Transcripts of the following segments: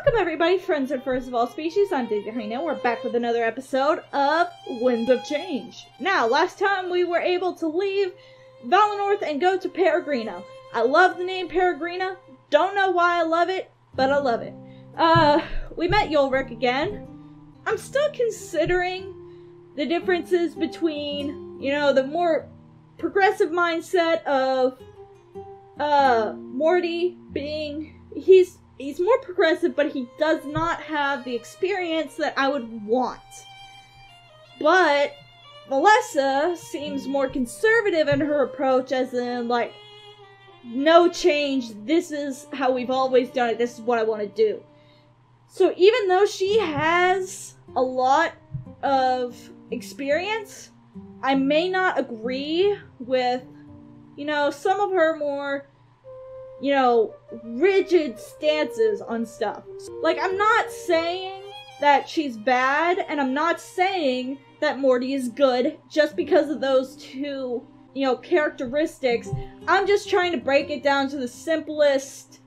Welcome everybody, friends and first of all species. I'm Perigrino. We're back with another episode of Winds of Change. Now, last time we were able to leave Valinorth and go to Perigrino. I love the name Perigrino. Don't know why I love it, but I love it. We met Ulrich again. I'm still considering the differences between, you know, the more progressive mindset of Morty being, he's more progressive, but he does not have the experience that I would want. But Melissa seems more conservative in her approach, as in, like, no change, this is how we've always done it, this is what I want to do. So even though she has a lot of experience, I may not agree with, you know, some of her more, you know, rigid stances on stuff. Like, I'm not saying that she's bad, and I'm not saying that Morty is good just because of those two, you know, characteristics. I'm just trying to break it down to the simplest,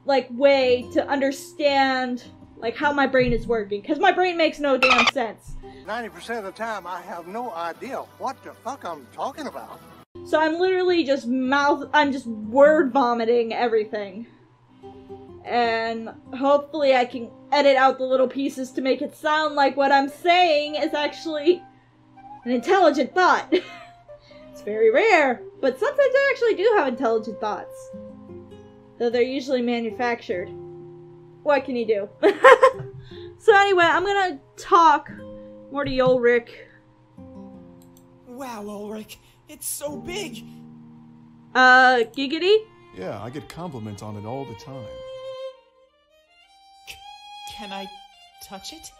like, way to understand, like, how my brain is working. Because my brain makes no damn sense. 90% of the time, I have no idea what the fuck I'm talking about. So I'm literally just I'm just word vomiting everything. And hopefully I can edit out the little pieces to make it sound like what I'm saying is actually an intelligent thought. It's very rare, but sometimes I actually do have intelligent thoughts. Though they're usually manufactured. What can you do? So anyway, I'm gonna talk more to Ulrich. Wow, Ulrich, it's so big! Giggity? Yeah, I get compliments on it all the time. Can I touch it?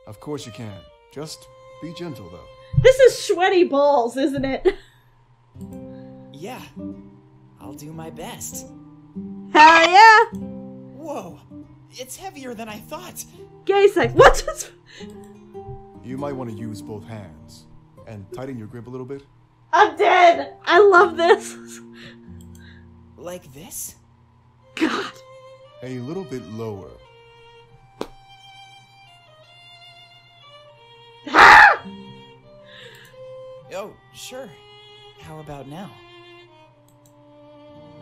Of course you can. Just be gentle, though. This is schweaty balls, isn't it? Yeah, I'll do my best. Hell yeah! Whoa, it's heavier than I thought. Gay sex. What's this? You might want to use both hands. And tighten your grip a little bit. I'm dead! I love this! Like this? God. A little bit lower. Ah! Oh, sure. How about now?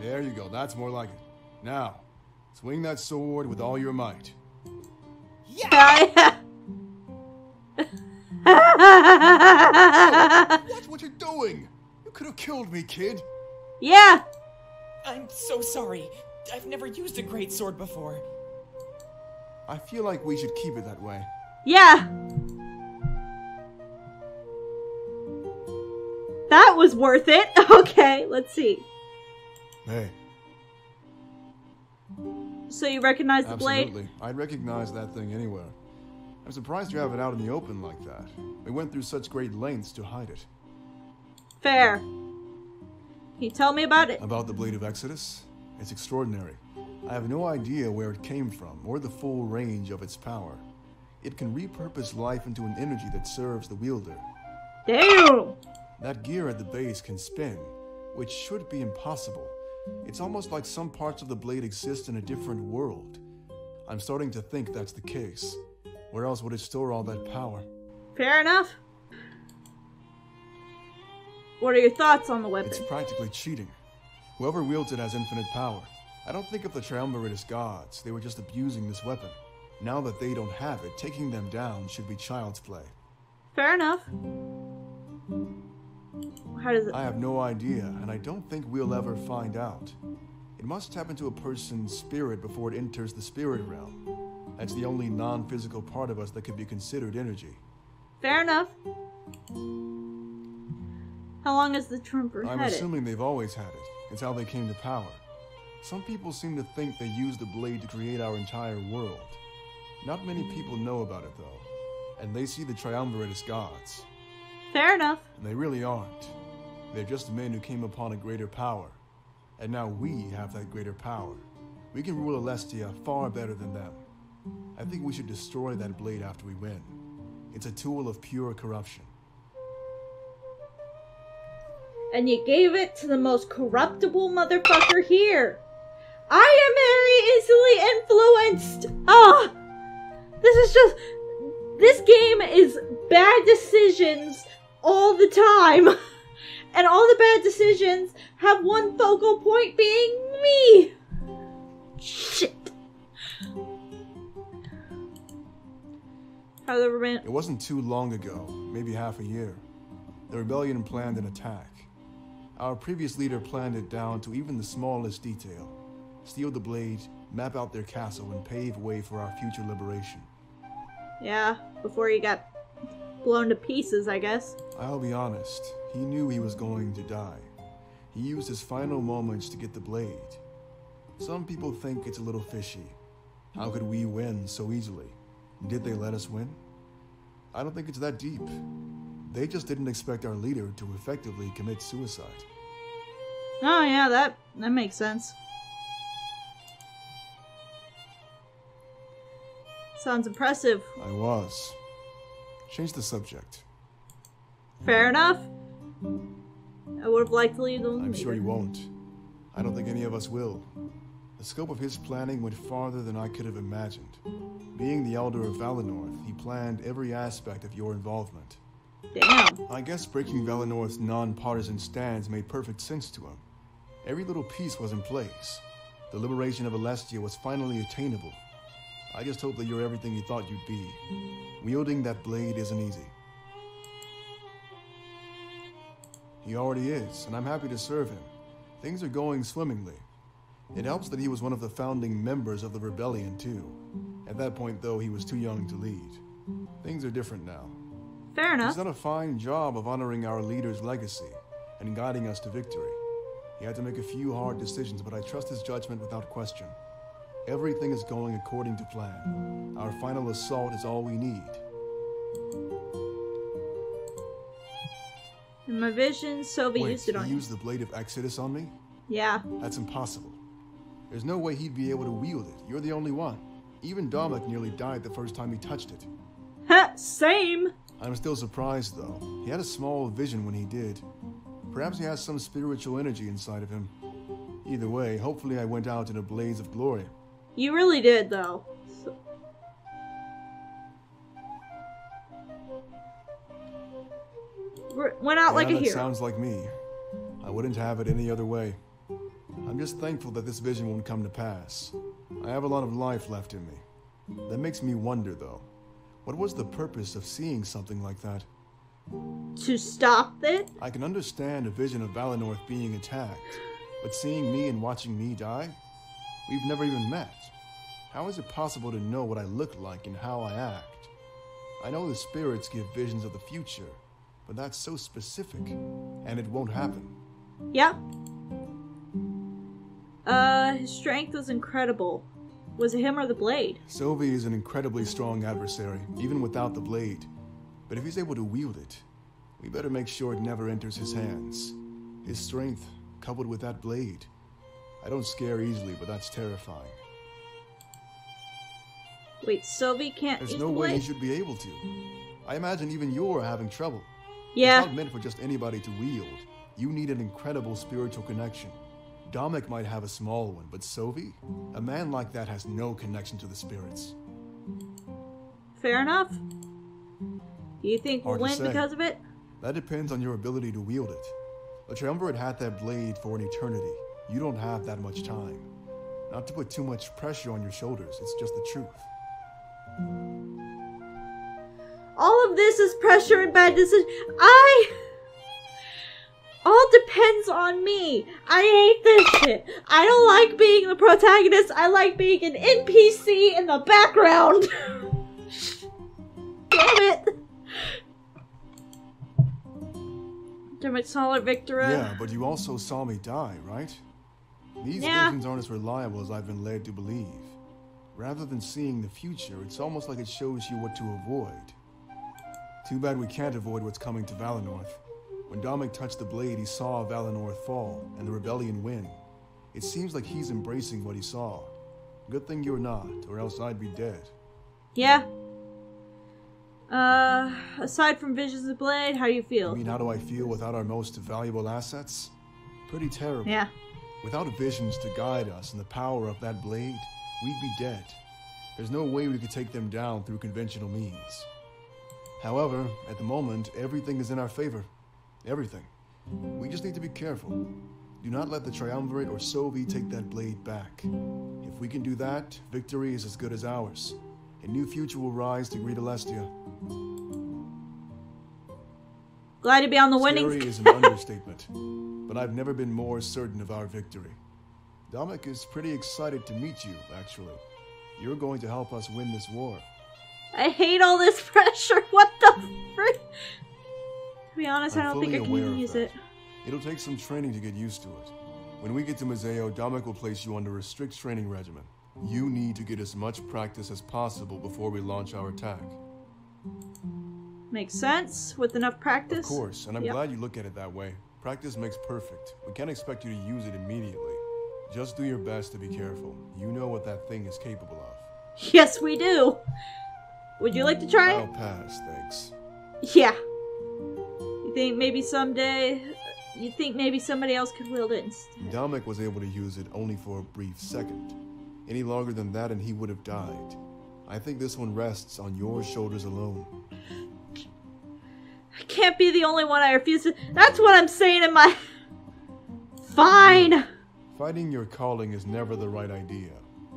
There you go, that's more like it. Now, swing that sword with all your might. Yeah! Watch what you're doing! You could have killed me, kid! Yeah! I'm so sorry. I've never used a great sword before. I feel like we should keep it that way. Yeah! That was worth it. Okay, let's see. Hey. So you recognize the blade? Absolutely. I'd recognize that thing anywhere. I'm surprised you have it out in the open like that. We went through such great lengths to hide it. Fair. Can you tell me about it? About the Blade of Exodus? It's extraordinary. I have no idea where it came from, or the full range of its power. It can repurpose life into an energy that serves the wielder. Damn! That gear at the base can spin, which should be impossible. It's almost like some parts of the blade exist in a different world. I'm starting to think that's the case. Where else would it store all that power? Fair enough. What are your thoughts on the weapon? It's practically cheating. Whoever wields it has infinite power. I don't think of the triumvirate as gods. They were just abusing this weapon. Now that they don't have it, taking them down should be child's play. Fair enough. How does it... I have no idea, and I don't think we'll ever find out. It must tap into a person's spirit before it enters the spirit realm. That's the only non-physical part of us that could be considered energy. Fair enough. How long has the Trumper had it? I'm assuming they've always had it. It's how they came to power. Some people seem to think they used the blade to create our entire world. Not many people know about it, though. And they see the triumvirate as gods. Fair enough. And they really aren't. They're just men who came upon a greater power. And now we have that greater power. We can rule Alestia far better than them. I think we should destroy that blade after we win. It's a tool of pure corruption. And you gave it to the most corruptible motherfucker here. I am very easily This game is bad decisions all the time. And all the bad decisions have one focal point being me. Shit. It wasn't too long ago, maybe half a year. The rebellion planned an attack. Our previous leader planned it down to even the smallest detail. Steal the blade, map out their castle, and pave way for our future liberation. Yeah, before he got blown to pieces, I guess. I'll be honest, he knew he was going to die. He used his final moments to get the blade. Some people think it's a little fishy. How could we win so easily? Did they let us win? I don't think it's that deep. They just didn't expect our leader to effectively commit suicide. Oh yeah, that makes sense. Sounds impressive. I was. Change the subject. Fair enough. I would have liked to leave them. I'm sure you won't. I don't think any of us will. The scope of his planning went farther than I could have imagined. Being the Elder of Valinorth, he planned every aspect of your involvement. Damn. I guess breaking Valinorth's non-partisan stance made perfect sense to him. Every little piece was in place. The liberation of Alestia was finally attainable. I just hope that you're everything you thought you'd be. Wielding that blade isn't easy. He already is, and I'm happy to serve him. Things are going swimmingly. It helps that he was one of the founding members of the rebellion, too. At that point, though, he was too young to lead. Things are different now. Fair enough. He's done a fine job of honoring our leader's legacy and guiding us to victory. He had to make a few hard decisions, but I trust his judgment without question. Everything is going according to plan. Our final assault is all we need. In my vision, Sylvie used it on he you. used the Blade of Exodus on me? Yeah. That's impossible. There's no way he'd be able to wield it. You're the only one. Even Dominic nearly died the first time he touched it. Ha! Same! I'm still surprised, though. He had a small vision when he did. Perhaps he has some spiritual energy inside of him. Either way, hopefully I went out in a blaze of glory. You really did, though. So... Went out like a that hero. Sounds like me. I wouldn't have it any other way. I'm just thankful that this vision won't come to pass. I have a lot of life left in me. That makes me wonder, though. What was the purpose of seeing something like that? To stop it? I can understand a vision of Valinorth being attacked, but seeing me and watching me die? We've never even met. How is it possible to know what I look like and how I act? I know the spirits give visions of the future, but that's so specific, and it won't happen. Yep. His strength was incredible. Was it him or the blade? Sylvie is an incredibly strong adversary, even without the blade. But if he's able to wield it, we better make sure it never enters his hands. His strength, coupled with that blade. I don't scare easily, but that's terrifying. Wait, Sylvie can't There's use no the way blade? he should be able to. I imagine even you're having trouble. Yeah. It's not meant for just anybody to wield. You need an incredible spiritual connection. Dominic might have a small one, but Sylvie? A man like that has no connection to the spirits. Fair enough. Do you think we'll Hard to win say. because of it? That depends on your ability to wield it. The Triumvirate had that blade for an eternity. You don't have that much time. Not to put too much pressure on your shoulders, it's just the truth. All of this is pressure and bad decisions. All depends on me. I hate this shit. I don't like being the protagonist. I like being an NPC in the background. Damn it. Damn it, solid Victora. Yeah, but you also saw me die, right? These visions aren't as reliable as I've been led to believe. Rather than seeing the future, it's almost like it shows you what to avoid. Too bad we can't avoid what's coming to Valinorth. When Dominic touched the blade, he saw Valinorth fall and the rebellion win. It seems like he's embracing what he saw. Good thing you're not, or else I'd be dead. Yeah. Aside from visions of the blade, how do you feel? I mean, how do I feel without our most valuable assets? Pretty terrible. Yeah. Without visions to guide us and the power of that blade, we'd be dead. There's no way we could take them down through conventional means. However, at the moment, everything is in our favor. Everything. We just need to be careful. Do not let the Triumvirate or Sovi take that blade back. If we can do that, victory is as good as ours. A new future will rise to greet Alestia. Glad to be on the winning. Scary is an understatement, but I've never been more certain of our victory. Dominic is pretty excited to meet you, actually. You're going to help us win this war. I hate all this pressure. What the frick? To be honest, I don't think I can even use it. It'll take some training to get used to it. When we get to Museo, Dominic will place you under a strict training regimen. You need to get as much practice as possible before we launch our attack. Makes sense, with enough practice. Of course, and I'm glad you look at it that way. Practice makes perfect. We can't expect you to use it immediately. Just do your best to be careful. You know what that thing is capable of. Yes, we do. Would you like to try it? I'll pass, thanks. Yeah. You think maybe someday... You think maybe somebody else could wield it instead? Dominic was able to use it only for a brief second. Any longer than that and he would have died. I think this one rests on your shoulders alone. I can't be the only one I refuse to... That's what I'm saying in my... Fine! Fighting your calling is never the right idea.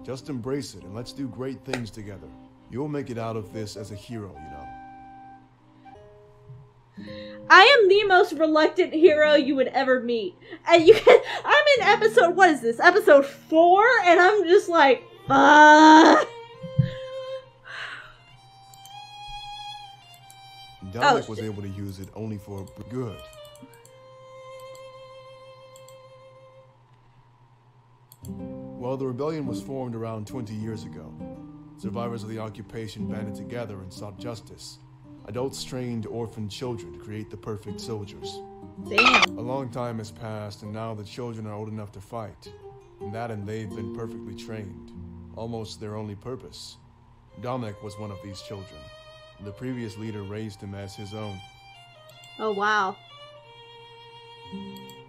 Just embrace it and let's do great things together. You'll make it out of this as a hero, you know. I am the most reluctant hero you would ever meet. And I'm in episode, what is this? Episode 4? And I'm just like, Dominic was able to use it only for good. Well, the rebellion was formed around 20 years ago. Survivors of the occupation banded together and sought justice. Adults trained orphaned children to create the perfect soldiers. Damn. A long time has passed, and now the children are old enough to fight. And they've been perfectly trained. Almost their only purpose. Dominic was one of these children. The previous leader raised him as his own. Oh, wow.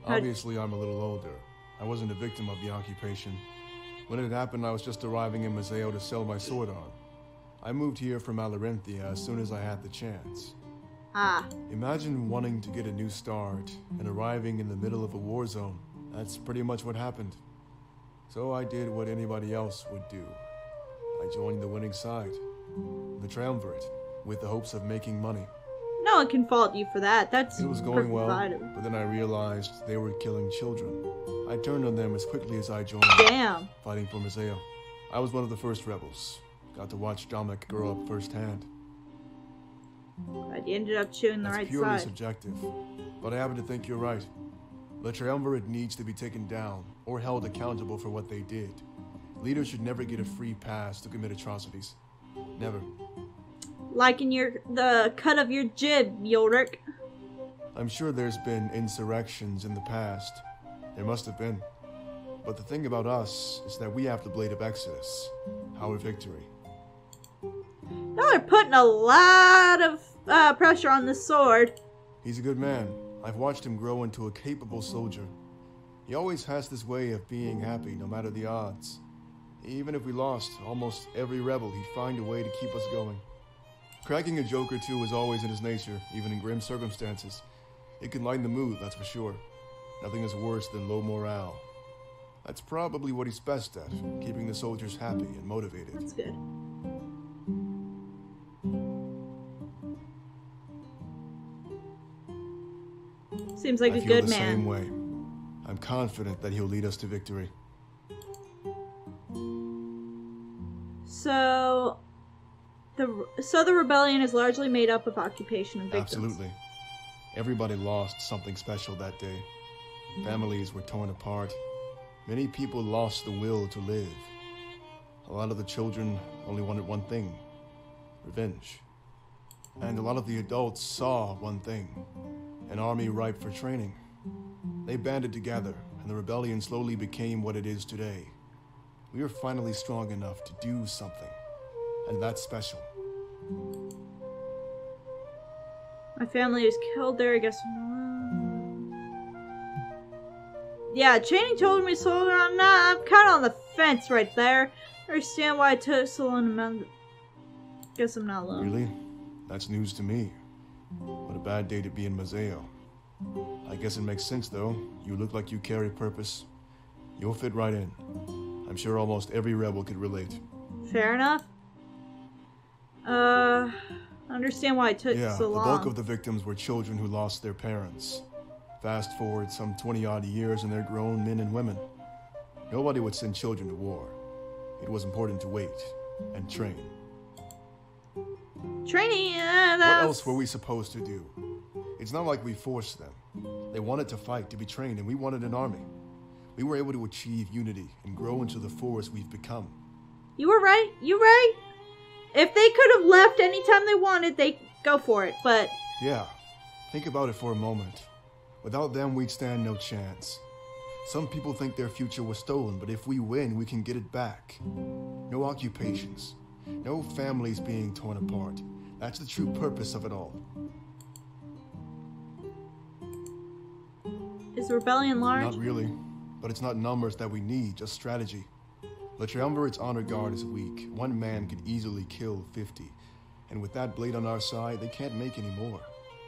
Obviously, I'm a little older. I wasn't a victim of the occupation. When it happened, I was just arriving in Museo to sell my sword on. I moved here from Alarenthia as soon as I had the chance. Ah. Imagine wanting to get a new start and arriving in the middle of a war zone. That's pretty much what happened. So I did what anybody else would do. I joined the winning side, the Triumvirate, with the hopes of making money. No one can fault you for that. That's It was going well, but then I realized they were killing children. I turned on them as quickly as I joined. Damn. Fighting for Museo. I was one of the first rebels. Got to watch Dominic grow up firsthand. But you ended up choosing the right That's purely side. subjective, but I happen to think you're right. The Triumvirate needs to be taken down or held accountable for what they did. Leaders should never get a free pass to commit atrocities. Never. Like in the cut of your jib, Yolric. I'm sure there's been insurrections in the past. There must have been. But the thing about us is that we have the Blade of Exodus, our victory. Y'all are putting a lot of pressure on this sword. He's a good man. I've watched him grow into a capable soldier. He always has this way of being happy no matter the odds. Even if we lost almost every rebel, he'd find a way to keep us going. Cracking a joke or two is always in his nature, even in grim circumstances. It can lighten the mood, that's for sure. Nothing is worse than low morale. That's probably what he's best at, keeping the soldiers happy and motivated. That's good. Seems like a good man. I feel the same way. I'm confident that he'll lead us to victory. So the rebellion is largely made up of occupation and victims. Absolutely. Everybody lost something special that day. Families were torn apart. Many people lost the will to live. A lot of the children only wanted one thing: revenge. And a lot of the adults saw one thing: an army ripe for training. They banded together, and the rebellion slowly became what it is today. We are finally strong enough to do something, and that's special. My family was killed there, I guess. Yeah, Channing told me so. I'm kind of on the fence right there. I understand why it took so long to guess I'm not alone. Really? That's news to me. What a bad day to be in Museo. I guess it makes sense, though. You look like you carry purpose. You'll fit right in. I'm sure almost every rebel could relate. Fair enough. I understand why it took so long. The bulk of the victims were children who lost their parents. Fast forward some 20-odd years and they're grown men and women. Nobody would send children to war. It was important to wait and train. Training, What else were we supposed to do? It's not like we forced them. They wanted to fight, to be trained, and we wanted an army. We were able to achieve unity and grow into the force we've become. You were right. You're right. If they could have left anytime they wanted, they'd go for it, but... Yeah. Think about it for a moment. Without them, we'd stand no chance. Some people think their future was stolen, but if we win, we can get it back. No occupations. No families being torn apart. That's the true purpose of it all. Is the rebellion large? Not really. But it's not numbers that we need, just strategy. The Triumvirate's honor guard is weak. One man could easily kill 50. And with that blade on our side, they can't make any more.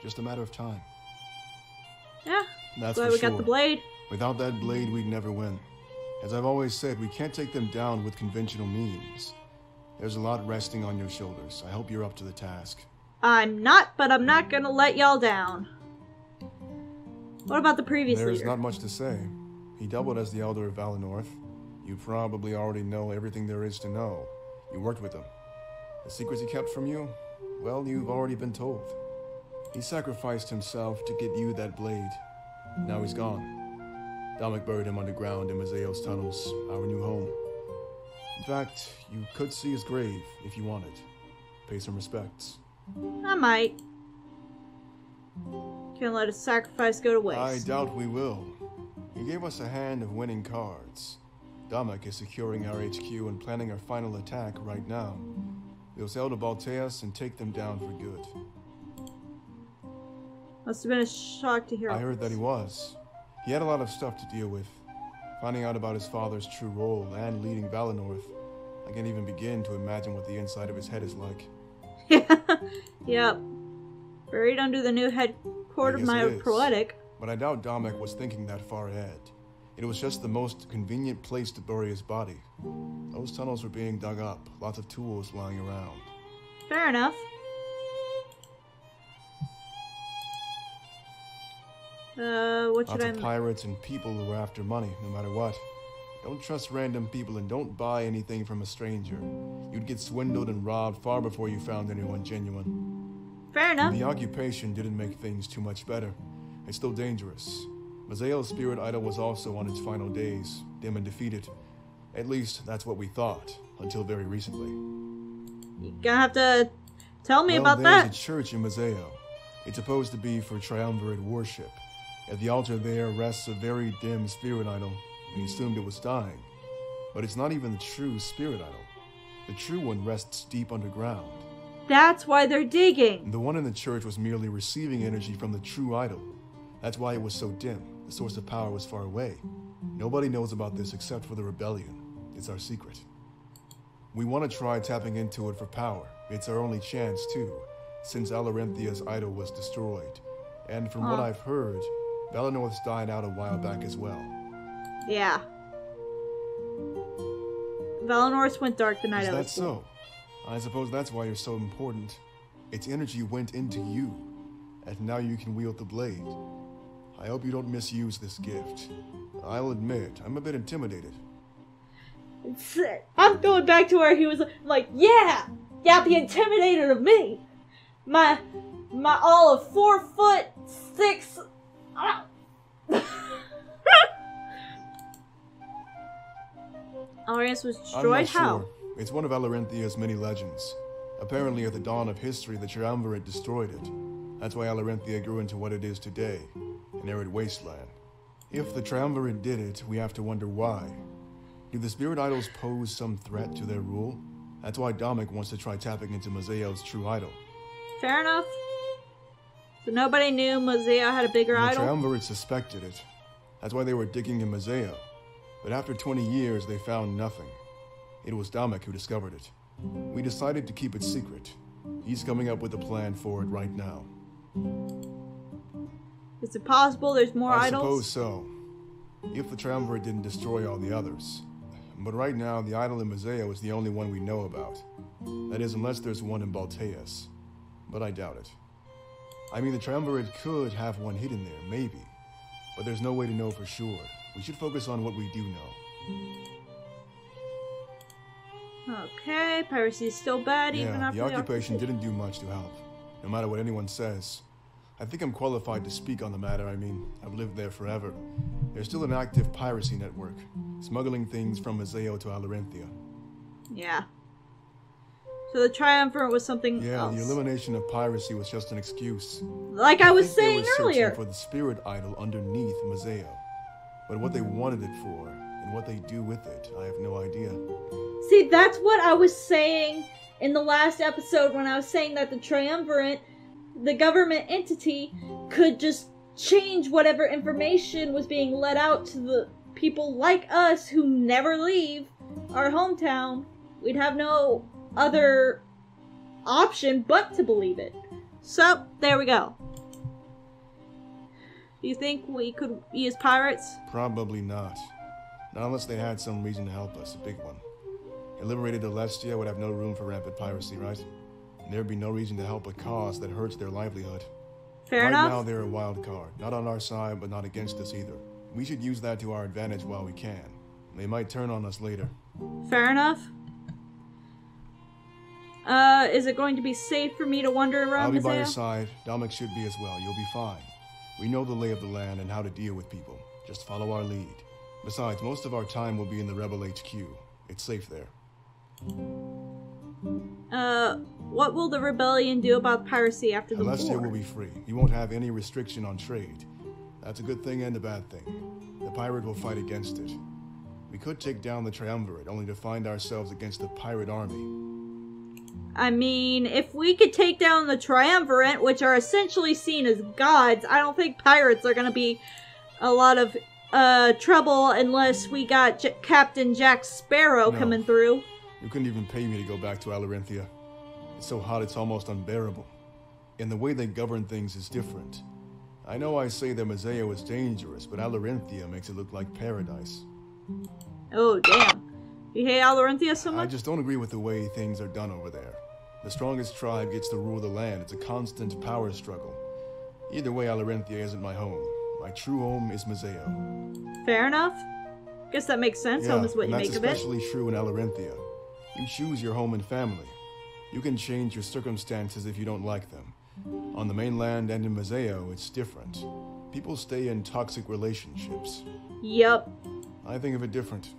Just a matter of time. Yeah. That's glad for we sure. got the blade. Without that blade, we'd never win. As I've always said, we can't take them down with conventional means. There's a lot resting on your shoulders. I hope you're up to the task. I'm not, but I'm not gonna let y'all down. What about the previous There's leader? not much to say. He doubled as the Elder of Valinorth. You probably already know everything there is to know. You worked with him. The secrets he kept from you? Well, you've already been told. He sacrificed himself to get you that blade. Now he's gone. Dominic buried him underground in Museo's tunnels, our new home. In fact, you could see his grave if you wanted. Pay some respects. I might. Can't let a sacrifice go to waste. I doubt we will. He gave us a hand of winning cards. Dominic is securing our HQ and planning our final attack right now. He'll sail to Balteus and take them down for good. Must have been a shock to hear. I heard that he was. He had a lot of stuff to deal with. Finding out about his father's true role and leading Valinorth. I can't even begin to imagine what the inside of his head is like. Yep. Buried under the new headquarters of my poetic. But I doubt Dominic was thinking that far ahead. It was just the most convenient place to bury his body. Those tunnels were being dug up, lots of tools lying around. Fair enough. What should I... Lots of pirates and people who were after money, no matter what. Don't trust random people and don't buy anything from a stranger. You'd get swindled and robbed far before you found anyone genuine. Fair enough. The occupation didn't make things too much better. It's still dangerous. Museo's spirit idol was also on its final days, dim and defeated. At least, that's what we thought, until very recently. You're gonna have to tell me about there's that. a church in Museo. It's supposed to be for triumvirate worship. At the altar there rests a very dim spirit idol. We assumed it was dying. But it's not even the true spirit idol. The true one rests deep underground. That's why they're digging. The one in the church was merely receiving energy from the true idol. That's why it was so dim. The source of power was far away. Nobody knows about this except for the rebellion. It's our secret. We want to try tapping into it for power. It's our only chance, too, since Alarenthia's idol was destroyed. And from what I've heard, Valinorth's died out a while back as well. Yeah. Valinorth went dark the night I was Is that so? I suppose that's why you're so important. Its energy went into you, and now you can wield the blade. I hope you don't misuse this gift. I'll admit, I'm a bit intimidated. I'm going back to where he was like, yeah, be intimidated of me. My all of 4'6". Arius was destroyed. How? Sure. It's one of Alarenthia's many legends. Apparently, at the dawn of history, the Triumvirate destroyed it. That's why Alarenthia grew into what it is today, an arid wasteland. If the Triumvirate did it, we have to wonder why. Do the spirit idols pose some threat to their rule? That's why Dominic wants to try tapping into Museo's true idol. Fair enough. So nobody knew Museo had a bigger idol? The Triumvirate suspected it. That's why they were digging in Museo. But after 20 years, they found nothing. It was Damek who discovered it. We decided to keep it secret. He's coming up with a plan for it right now. Is it possible there's more I idols? suppose so. If the Triumvirate didn't destroy all the others. But right now, the idol in Mazeo is the only one we know about. That is, unless there's one in Balteus. But I doubt it. I mean, the Triumvirate could have one hidden there, maybe. But there's no way to know for sure. We should focus on what we do know. Okay, piracy is still bad even Yeah, after the occupation didn't do much to help. No matter what anyone says. I think I'm qualified to speak on the matter. I mean, I've lived there forever. There's still an active piracy network, smuggling things from Mazeo to Alarenthia. Yeah. So the Triumvirate was something Yeah, else. the elimination of piracy was just an excuse. Like I was think they saying were searching earlier. for the spirit idol underneath Mazeo. But what they wanted it for, and what they do with it, I have no idea. See, that's what I was saying in the last episode when I was saying that the Triumvirate, the government entity, could just change whatever information was being let out to the people like us who never leave our hometown. We'd have no other option but to believe it. So, there we go. Do you think we could be as pirates? Probably not. Not unless they had some reason to help us, a big one. A liberated Alestia would have no room for rampant piracy, right? And there'd be no reason to help a cause that hurts their livelihood. Fair Right enough. now, they're a wild card. Not on our side, but not against us either. We should use that to our advantage while we can. They might turn on us later. Fair enough. Is it going to be safe for me to wander around I'll be by your Mazeo? side. Damek should be as well. You'll be fine. We know the lay of the land and how to deal with people. Just follow our lead. Besides, most of our time will be in the Rebel HQ. It's safe there. What will the rebellion do about piracy after the Alestia war? will be free. You won't have any restriction on trade. That's a good thing and a bad thing. The pirate will fight against it. We could take down the Triumvirate, only to find ourselves against the pirate army. I mean, if we could take down the Triumvirate, which are essentially seen as gods, I don't think pirates are gonna be a lot of trouble unless we got Captain Jack Sparrow No. coming through. You couldn't even pay me to go back to Alarenthia. It's so hot it's almost unbearable. And the way they govern things is different. I know I say that Mazeo is dangerous, but Alarenthia makes it look like paradise. Oh, damn. You hate Alarenthia so I much? just don't agree with the way things are done over there. The strongest tribe gets to rule the land. It's a constant power struggle. Either way, Alarenthia isn't my home. My true home is Mazeo. Fair enough. Guess that makes sense. Home is what and you that's make of it. especially true in Alarenthia. You choose your home and family. You can change your circumstances if you don't like them. On the mainland and in Mazeo, it's different. People stay in toxic relationships. Yup. I think of it different.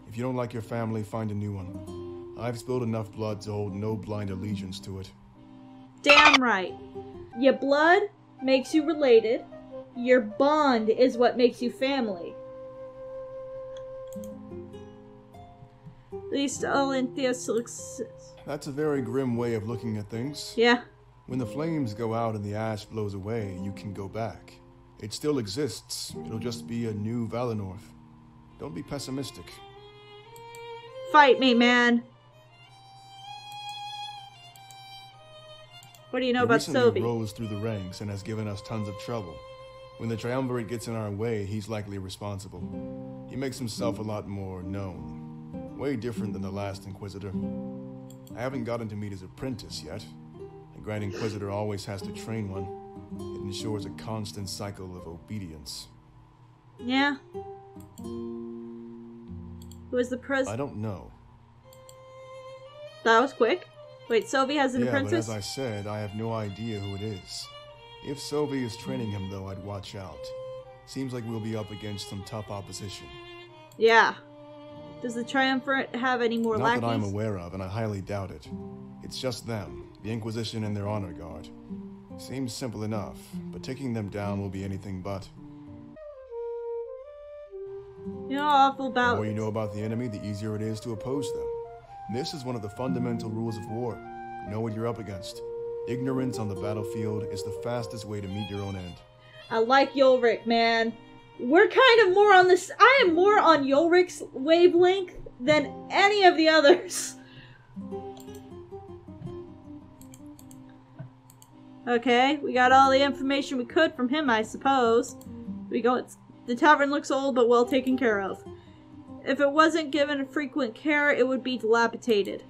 If you don't like your family, find a new one. I've spilled enough blood to hold no blind allegiance to it. Damn right. Your blood makes you related. Your bond is what makes you family. At least Alarenthia looks... That's a very grim way of looking at things. Yeah. When the flames go out and the ash blows away, you can go back. It still exists. It'll just be a new Valinorth. Don't be pessimistic. Fight me, man. What do you know He about recently Sobi? rose through the ranks and has given us tons of trouble. When the Triumvirate gets in our way, he's likely responsible. He makes himself a lot more known. Way different than the last Inquisitor. I haven't gotten to meet his apprentice yet. The Grand Inquisitor always has to train one. It ensures a constant cycle of obedience. Yeah. Who is the I president? don't know. That was quick. Wait, Sobi has an Yeah, but apprentice? as I said, I have no idea who it is. If Sobi is training him, though, I'd watch out. Seems like we'll be up against some tough opposition. Yeah. Does the Triumvirate have any more Not lackeys? that I'm aware of, and I highly doubt it. It's just them, the Inquisition and their honor guard. Seems simple enough, but taking them down will be anything but. You know how awful The about... more you know about the enemy, the easier it is to oppose them. This is one of the fundamental rules of war. Know what you're up against. Ignorance on the battlefield is the fastest way to meet your own end. I like Ulrich, man. we're kind of more on this. I am more on Ulrich's wavelength than any of the others. Okay, we got all the information we could from him, I suppose. The tavern looks old but well taken care of. If it wasn't given frequent care, it would be dilapidated.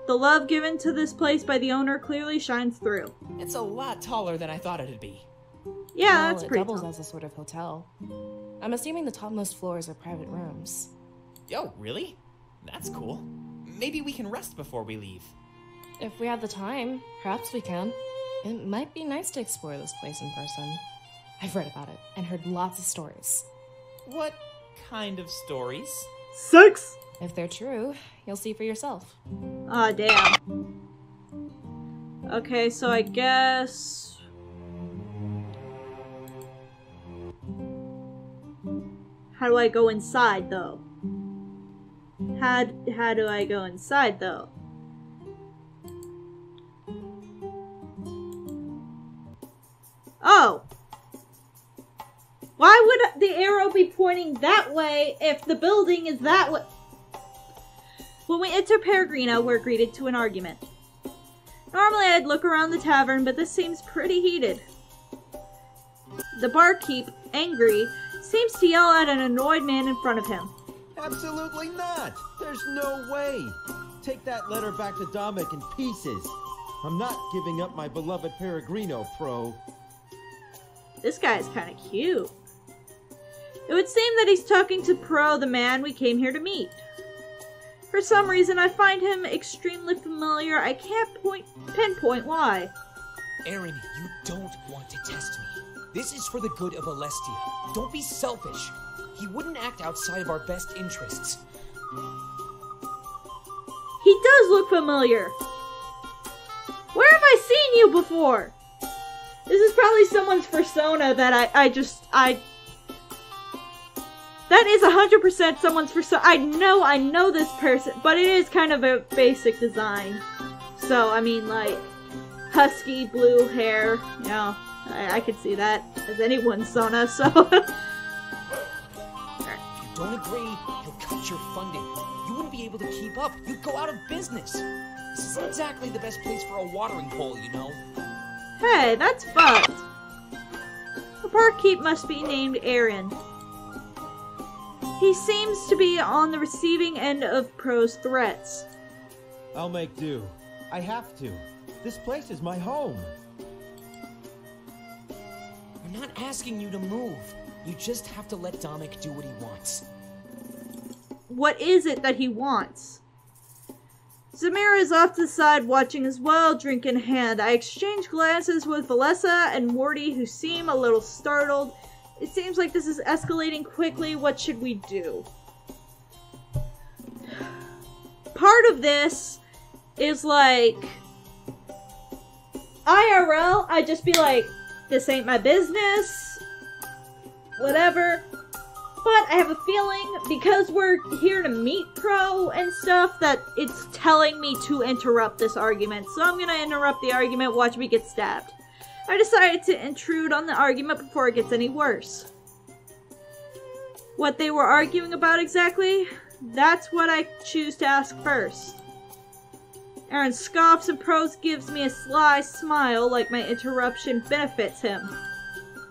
The love given to this place by the owner clearly shines through. It's a lot taller than I thought it'd be. Yeah, well, that's pretty it doubles tall. as a sort of hotel. I'm assuming the topmost floors are private rooms. Yo, really? That's cool. Maybe we can rest before we leave. If we have the time, perhaps we can. It might be nice to explore this place in person. I've read about it and heard lots of stories. What kind of stories? Sex! If they're true, you'll see for yourself. Aw, damn. Okay, so I guess... How do I go inside, though? How do I go inside, though? Oh! Why would the arrow be pointing that way if the building is that way? When we enter Perigrino, we're greeted to an argument. Normally I'd look around the tavern, but this seems pretty heated. The barkeep, angry, seems to yell at an annoyed man in front of him. Absolutely not! There's no way! Take that letter back to Dominic in pieces. I'm not giving up my beloved Perigrino, Pro. This guy's kind of cute. It would seem that he's talking to Pro, the man we came here to meet. For some reason, I find him extremely familiar. I can't pinpoint why. Aaron, you don't want to test me. This is for the good of Alestia. Don't be selfish. He wouldn't act outside of our best interests. He does look familiar. Where have I seen you before? This is probably someone's persona that that is 100% someone's persona. I know this person, but it is kind of a basic design. So, I mean, like, husky blue hair, you know, I could see that as anyone's persona, so. If you don't agree, he'll cut your funding. You wouldn't be able to keep up. You'd go out of business. This isn't exactly the best place for a watering hole, you know? Hey, that's fucked. The barkeep must be named Aaron. He seems to be on the receiving end of Pro's threats. I'll make do. I have to. This place is my home. I'm not asking you to move. You just have to let Dominic do what he wants. What is it that he wants? Zamira is off to the side watching as well, drink in hand. I exchange glances with Valessa and Morty, who seem a little startled. It seems like this is escalating quickly. What should we do? Part of this is like... IRL, I'd just be like, this ain't my business. Whatever. But I have a feeling, because we're here to meet Pro and stuff, that it's telling me to interrupt this argument. So I'm gonna interrupt the argument, watch me get stabbed. I decided to intrude on the argument before it gets any worse. What they were arguing about exactly? That's what I choose to ask first. Aaron scoffs and Prose gives me a sly smile like my interruption benefits him.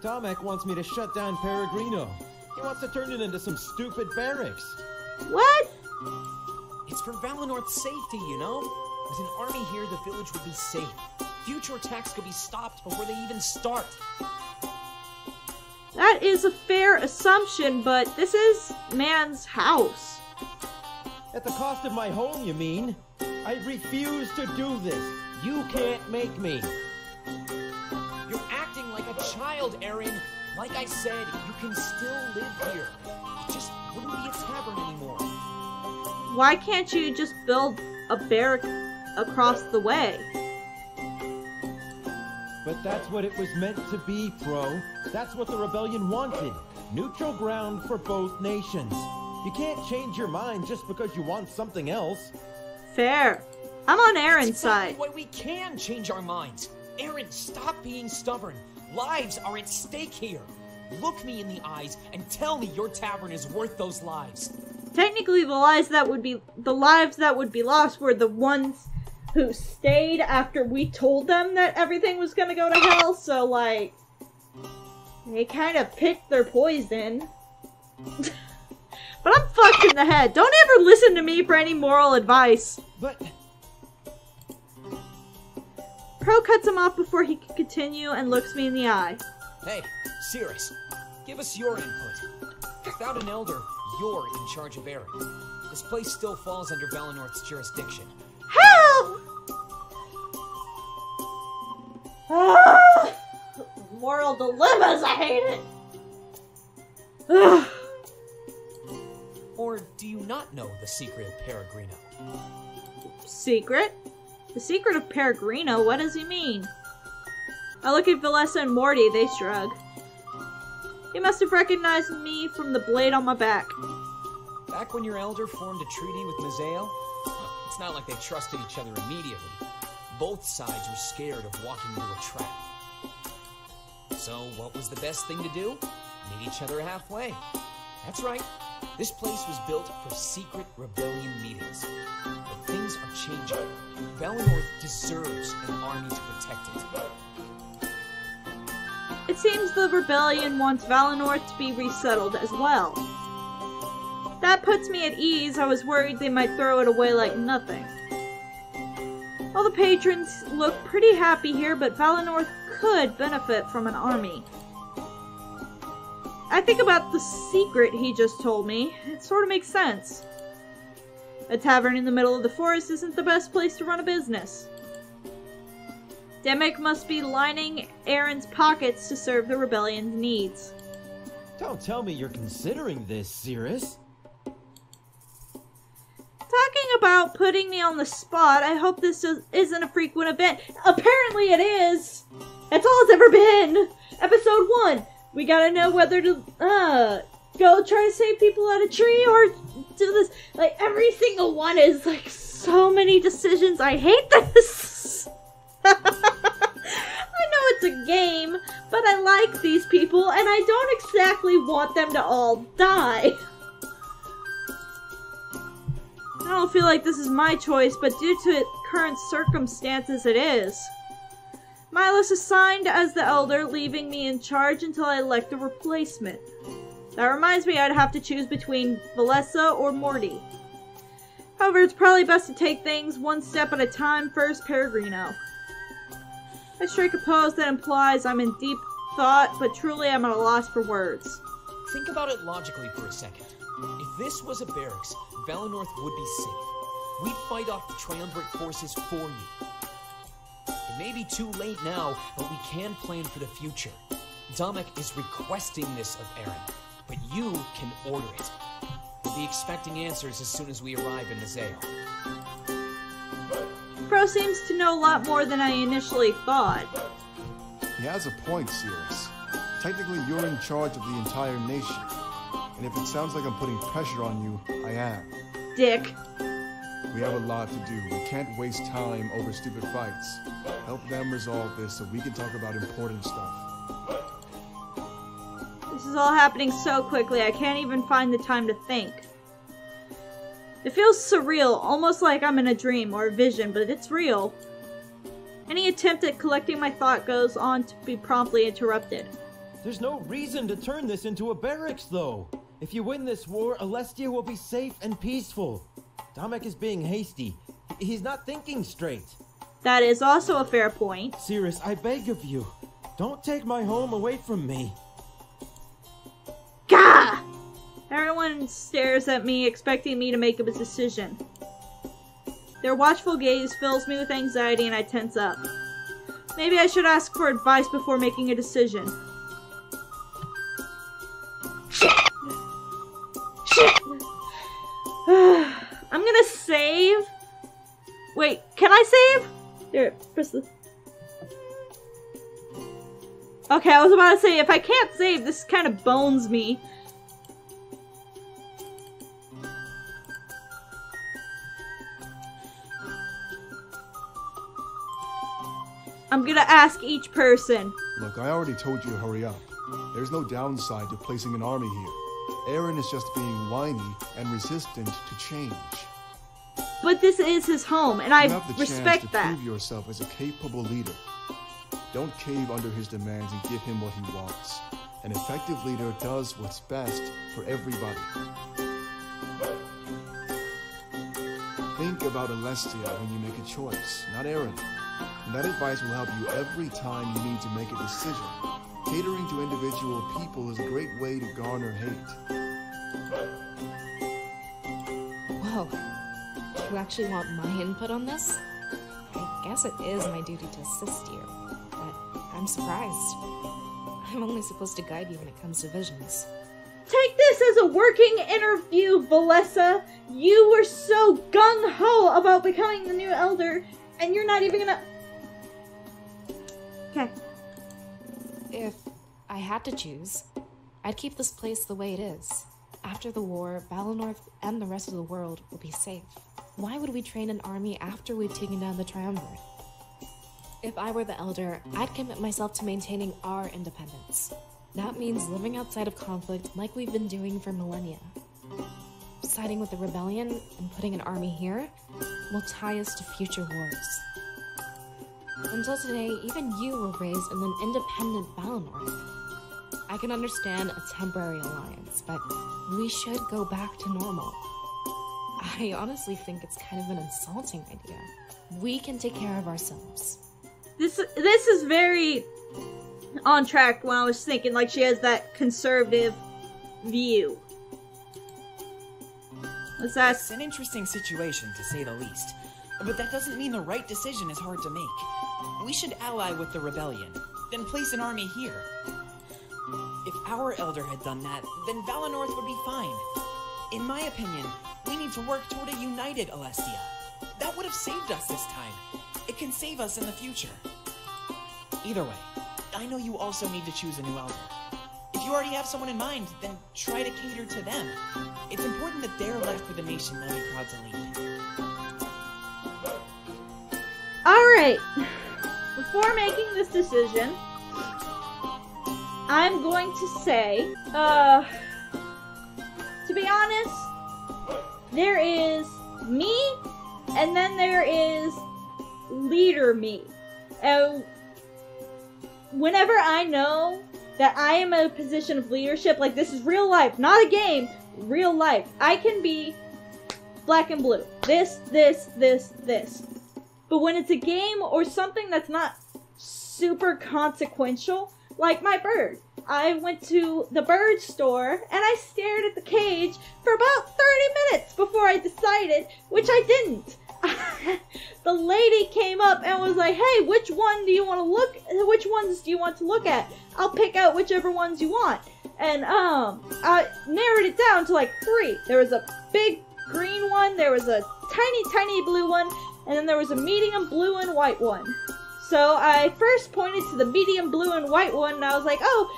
Dominic wants me to shut down Perigrino. He wants to turn it into some stupid barracks. What? It's for Valinorth's safety, you know? With an army here, the village would be safe. Future attacks could be stopped before they even start. That is a fair assumption, but this is man's house. At the cost of my home, you mean? I refuse to do this. You can't make me. You're acting like a child, Aaron. Like I said, you can still live here. It just wouldn't be a tavern anymore. Why can't you just build a barrack across the way? But that's what it was meant to be, Pro. That's what the rebellion wanted. Neutral ground for both nations. You can't change your mind just because you want something else. Fair. I'm on Aaron's That's exactly side. why we can change our minds. Aaron, stop being stubborn. Lives are at stake here. Look me in the eyes and tell me your tavern is worth those lives. Technically, the lives that would be lost were the ones who stayed after we told them that everything was gonna go to hell, so, like, they kind of picked their poison. But I'm fucked in the head. Don't ever listen to me for any moral advice. But... Pro cuts him off before he can continue and looks me in the eye. Hey, Cirrus, give us your input. Without an elder, you're in charge of Aaron. This place still falls under Valinorth's jurisdiction. Help! Moral dilemmas, I hate it! Or do you not know the secret of Perigrino? Secret? The secret of Perigrino? What does he mean? I look at Valessa and Morty, they shrug. He must have recognized me from the blade on my back. Back when your elder formed a treaty with Mazeo, it's not like they trusted each other immediately. Both sides were scared of walking into a trap. So what was the best thing to do? Meet each other halfway. That's right. This place was built for secret rebellion meetings. But things are changing. Valinorth deserves an army to protect it. It seems the rebellion wants Valinorth to be resettled as well. That puts me at ease. I was worried they might throw it away like nothing. All the patrons look pretty happy here, but Valinorth could benefit from an army. I think about the secret he just told me. It sort of makes sense. A tavern in the middle of the forest isn't the best place to run a business. Demek must be lining Aaron's pockets to serve the rebellion's needs. Don't tell me you're considering this, Cirrus. Talking about putting me on the spot, I hope this isn't a frequent event. Apparently it is! That's all it's ever been! Episode 1! We gotta know whether to, go try to save people at a tree or do this. Like, every single one is, like, so many decisions. I hate this! I know it's a game, but I like these people, and I don't exactly want them to all die. I don't feel like this is my choice, but due to current circumstances, it is. Milos assigned as the elder, leaving me in charge until I elect a replacement. That reminds me I'd have to choose between Valessa or Morty. However, it's probably best to take things one step at a time. First, Perigrino. I strike a pose that implies I'm in deep thought, but truly I'm at a loss for words. Think about it logically for a second. If this was a barracks, Valinorth would be safe. We'd fight off the triumvirate forces for you. It may be too late now, but we can plan for the future. Damek is requesting this of Aaron, but you can order it. We'll be expecting answers as soon as we arrive in Mazeo. Pro seems to know a lot more than I initially thought. He has a point, Cirrus. Technically, you're in charge of the entire nation. And if it sounds like I'm putting pressure on you, I am. Dick. We have a lot to do. We can't waste time over stupid fights. Help them resolve this so we can talk about important stuff. This is all happening so quickly, I can't even find the time to think. It feels surreal, almost like I'm in a dream or a vision, but it's real. Any attempt at collecting my thought goes on to be promptly interrupted. There's no reason to turn this into a barracks, though. If you win this war, Alestia will be safe and peaceful. Damek is being hasty. He's not thinking straight. That is also a fair point. Cirrus, I beg of you, don't take my home away from me. Gah! Everyone stares at me, expecting me to make a decision. Their watchful gaze fills me with anxiety and I tense up. Maybe I should ask for advice before making a decision. Shit! I'm gonna save. Wait, can I save? Here, press the... Okay, I was about to say, if I can't save, this kind of bones me. I'm gonna ask each person. Look, I already told you to hurry up. There's no downside to placing an army here. Aaron is just being whiny and resistant to change. But this is his home, and I You have the respect chance to that. prove yourself as a capable leader. Don't cave under his demands and give him what he wants. An effective leader does what's best for everybody. Think about Alestia when you make a choice, not Aaron. And that advice will help you every time you need to make a decision. Catering to individual people is a great way to garner hate. Whoa. You actually want my input on this? I guess it is my duty to assist you, but I'm surprised. I'm only supposed to guide you when it comes to visions. Take this as a working interview, Valessa. You were so gung-ho about becoming the new elder, and you're not even gonna... Okay. If I had to choose, I'd keep this place the way it is. After the war, Valinorth and the rest of the world will be safe. Why would we train an army after we've taken down the Triumvirate? If I were the Elder, I'd commit myself to maintaining our independence. That means living outside of conflict like we've been doing for millennia. Siding with the rebellion and putting an army here will tie us to future wars. Until today, even you were raised in an independent Valinorth. I can understand a temporary alliance, but we should go back to normal. I honestly think it's kind of an insulting idea. We can take care of ourselves. This is very on track when I was thinking, like, she has that conservative view. It's an interesting situation, to say the least. But that doesn't mean the right decision is hard to make. We should ally with the rebellion, then place an army here. If our elder had done that, then Valinorth would be fine. In my opinion, we need to work toward a united Alestia. That would have saved us this time. It can save us in the future. Either way, I know you also need to choose a new elder. If you already have someone in mind, then try to cater to them. It's important that they're left with a nation they'll be proud to lead. Alright. Before making this decision, I'm going to say, to be honest, there is me, and then there is leader me. Whenever I know that I am in a position of leadership, like this is real life, not a game, real life, I can be black and blue. This. But when it's a game or something that's not super consequential, like my bird. I went to the bird store and I stared at the cage for about 30 minutes before I decided, which I didn't. The lady came up and was like, hey, which ones do you want to look at? I'll pick out whichever ones you want. And I narrowed it down to like 3. There was a big green one, there was a tiny blue one, and then there was a medium blue and white one. So I first pointed to the medium blue and white one, and I was like, oh,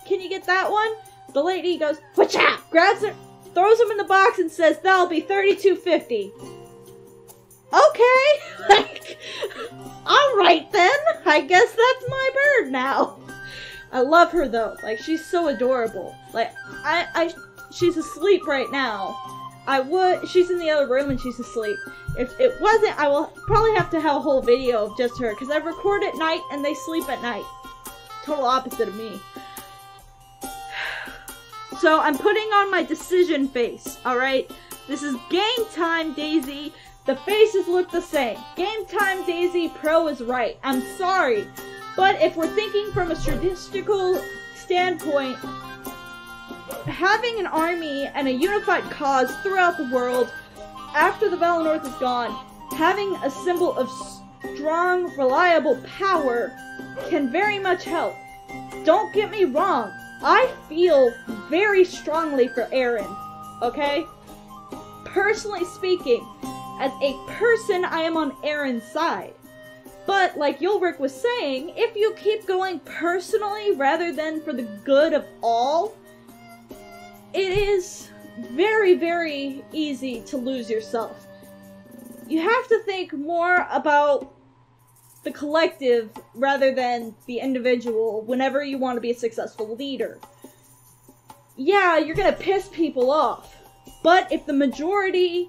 can you get that one? The lady goes, whatcha? Grabs it, throws them in the box, and says, that'll be $32.50. Okay, like, alright then, I guess that's my bird now. I love her though, like, she's so adorable. Like, she's asleep right now. She's in the other room and she's asleep. If it wasn't, I will probably have to have a whole video of just her, because I record at night and they sleep at night. Total opposite of me. So I'm putting on my decision face, alright? This is game time, Daisy. The faces look the same. Game time, Daisy, Pro is right. I'm sorry. But if we're thinking from a statistical standpoint, having an army and a unified cause throughout the world, after the Valinorth is gone, having a symbol of strong, reliable power can very much help. Don't get me wrong, I feel very strongly for Aaron, okay? Personally speaking, as a person, I am on Aaron's side. But, like Yulbrick was saying, if you keep going personally rather than for the good of all, it is very, very easy to lose yourself. You have to think more about the collective rather than the individual whenever you want to be a successful leader. Yeah, you're gonna piss people off, but if the majority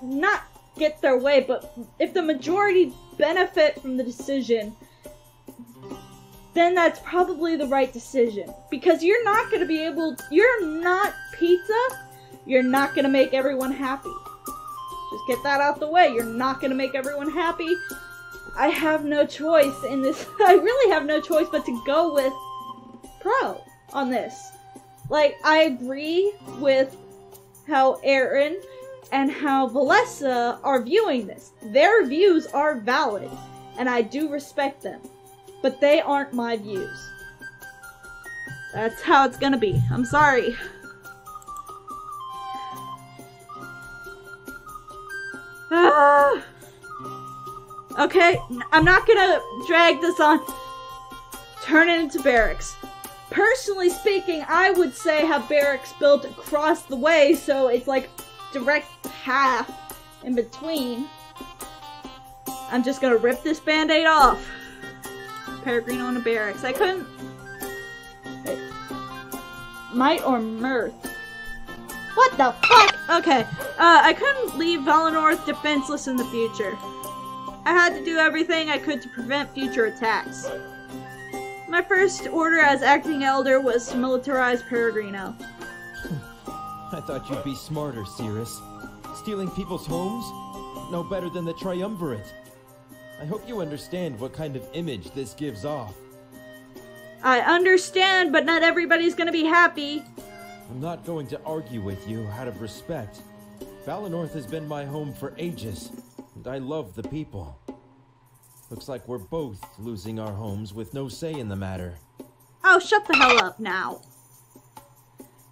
not get their way, but if the majority benefit from the decision, then that's probably the right decision. Because you're not gonna be able, you're not pizza, you're not gonna make everyone happy. Just get that out the way, you're not gonna make everyone happy. I have no choice in this, I really have no choice but to go with Pro on this. Like, I agree with how Aaron and how Valessa are viewing this. Their views are valid, and I do respect them. But they aren't my views. That's how it's gonna be. I'm sorry. Okay, I'm not gonna drag this on. Turn it into barracks. Personally speaking, I would say have barracks built across the way so it's like direct path in between. I'm just gonna rip this band-aid off. Perigrino in a barracks. I couldn't... Wait. Might or mirth? What the fuck? Okay. I couldn't leave Valinorth defenseless in the future. I had to do everything I could to prevent future attacks. My first order as acting elder was to militarize Perigrino. I thought you'd be smarter, Cirrus. Stealing people's homes? No better than the Triumvirate. I hope you understand what kind of image this gives off. I understand, but not everybody's gonna be happy. I'm not going to argue with you out of respect. Valinorth has been my home for ages, and I love the people. Looks like we're both losing our homes with no say in the matter. Oh, shut the hell up now.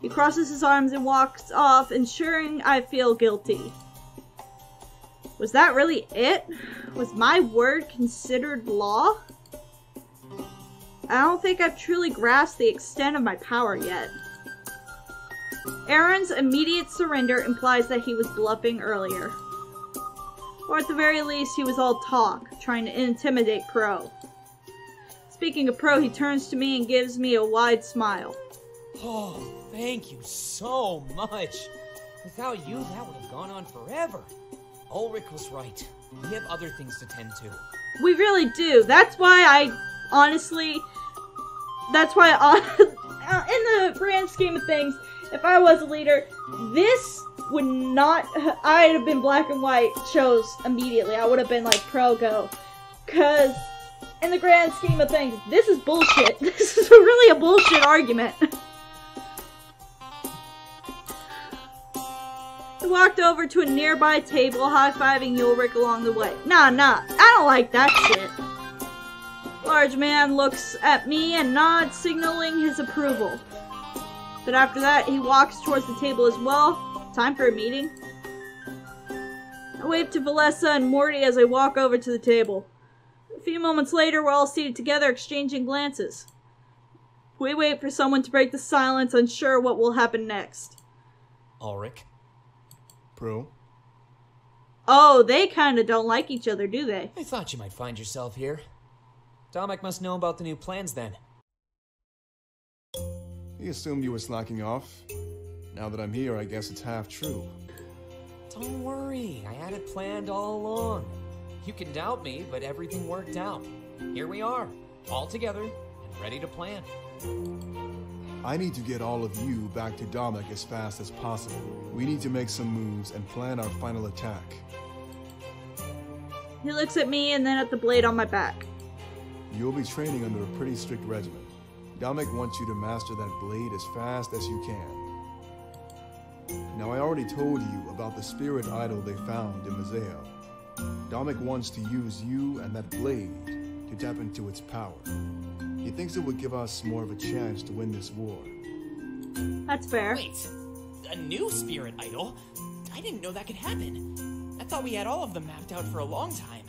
He crosses his arms and walks off, ensuring I feel guilty. Was that really it? Was my word considered law? I don't think I've truly grasped the extent of my power yet. Aaron's immediate surrender implies that he was bluffing earlier. Or at the very least, he was all talk, trying to intimidate Pro. Speaking of Pro, he turns to me and gives me a wide smile. Oh, thank you so much. Without you, that would have gone on forever. Ulrich was right. We have other things to tend to. We really do. That's why in the grand scheme of things, if I was a leader, this would not, I'd have been black and white, chose immediately. I would have been like, Pro, go. Because, in the grand scheme of things, this is bullshit. This is really a bullshit argument. I walked over to a nearby table, high-fiving Ulrich along the way. Nah, I don't like that shit. Large man looks at me and nods, signaling his approval. But after that, he walks towards the table as well. Time for a meeting. I wave to Valessa and Morty as I walk over to the table. A few moments later, we're all seated together, exchanging glances. We wait for someone to break the silence, unsure what will happen next. Ulrich. Pro? Oh, they kinda don't like each other, do they? I thought you might find yourself here. Domek must know about the new plans then. He assumed you were slacking off. Now that I'm here, I guess it's half true. Don't worry, I had it planned all along. You can doubt me, but everything worked out. Here we are, all together, and ready to plan. I need to get all of you back to Domek as fast as possible. We need to make some moves and plan our final attack. He looks at me and then at the blade on my back. You'll be training under a pretty strict regimen. Domek wants you to master that blade as fast as you can. Now, I already told you about the spirit idol they found in Mazael. Domek wants to use you and that blade to tap into its power. He thinks it would give us more of a chance to win this war. That's fair. Wait, a new spirit idol? I didn't know that could happen. I thought we had all of them mapped out for a long time.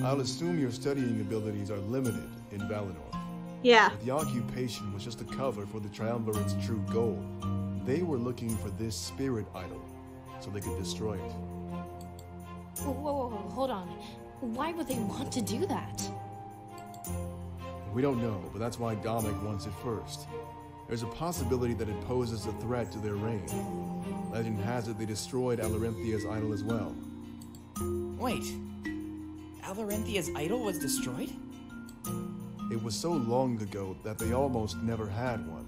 I'll assume your studying abilities are limited in Valinorth. Yeah. But the occupation was just a cover for the Triumvirate's true goal. They were looking for this spirit idol, so they could destroy it. Whoa, hold on. Why would they want to do that? We don't know, but that's why Dominic wants it first. There's a possibility that it poses a threat to their reign. Legend has it they destroyed Alarinthia's idol as well. Wait. Alarinthia's idol was destroyed? It was so long ago that they almost never had one.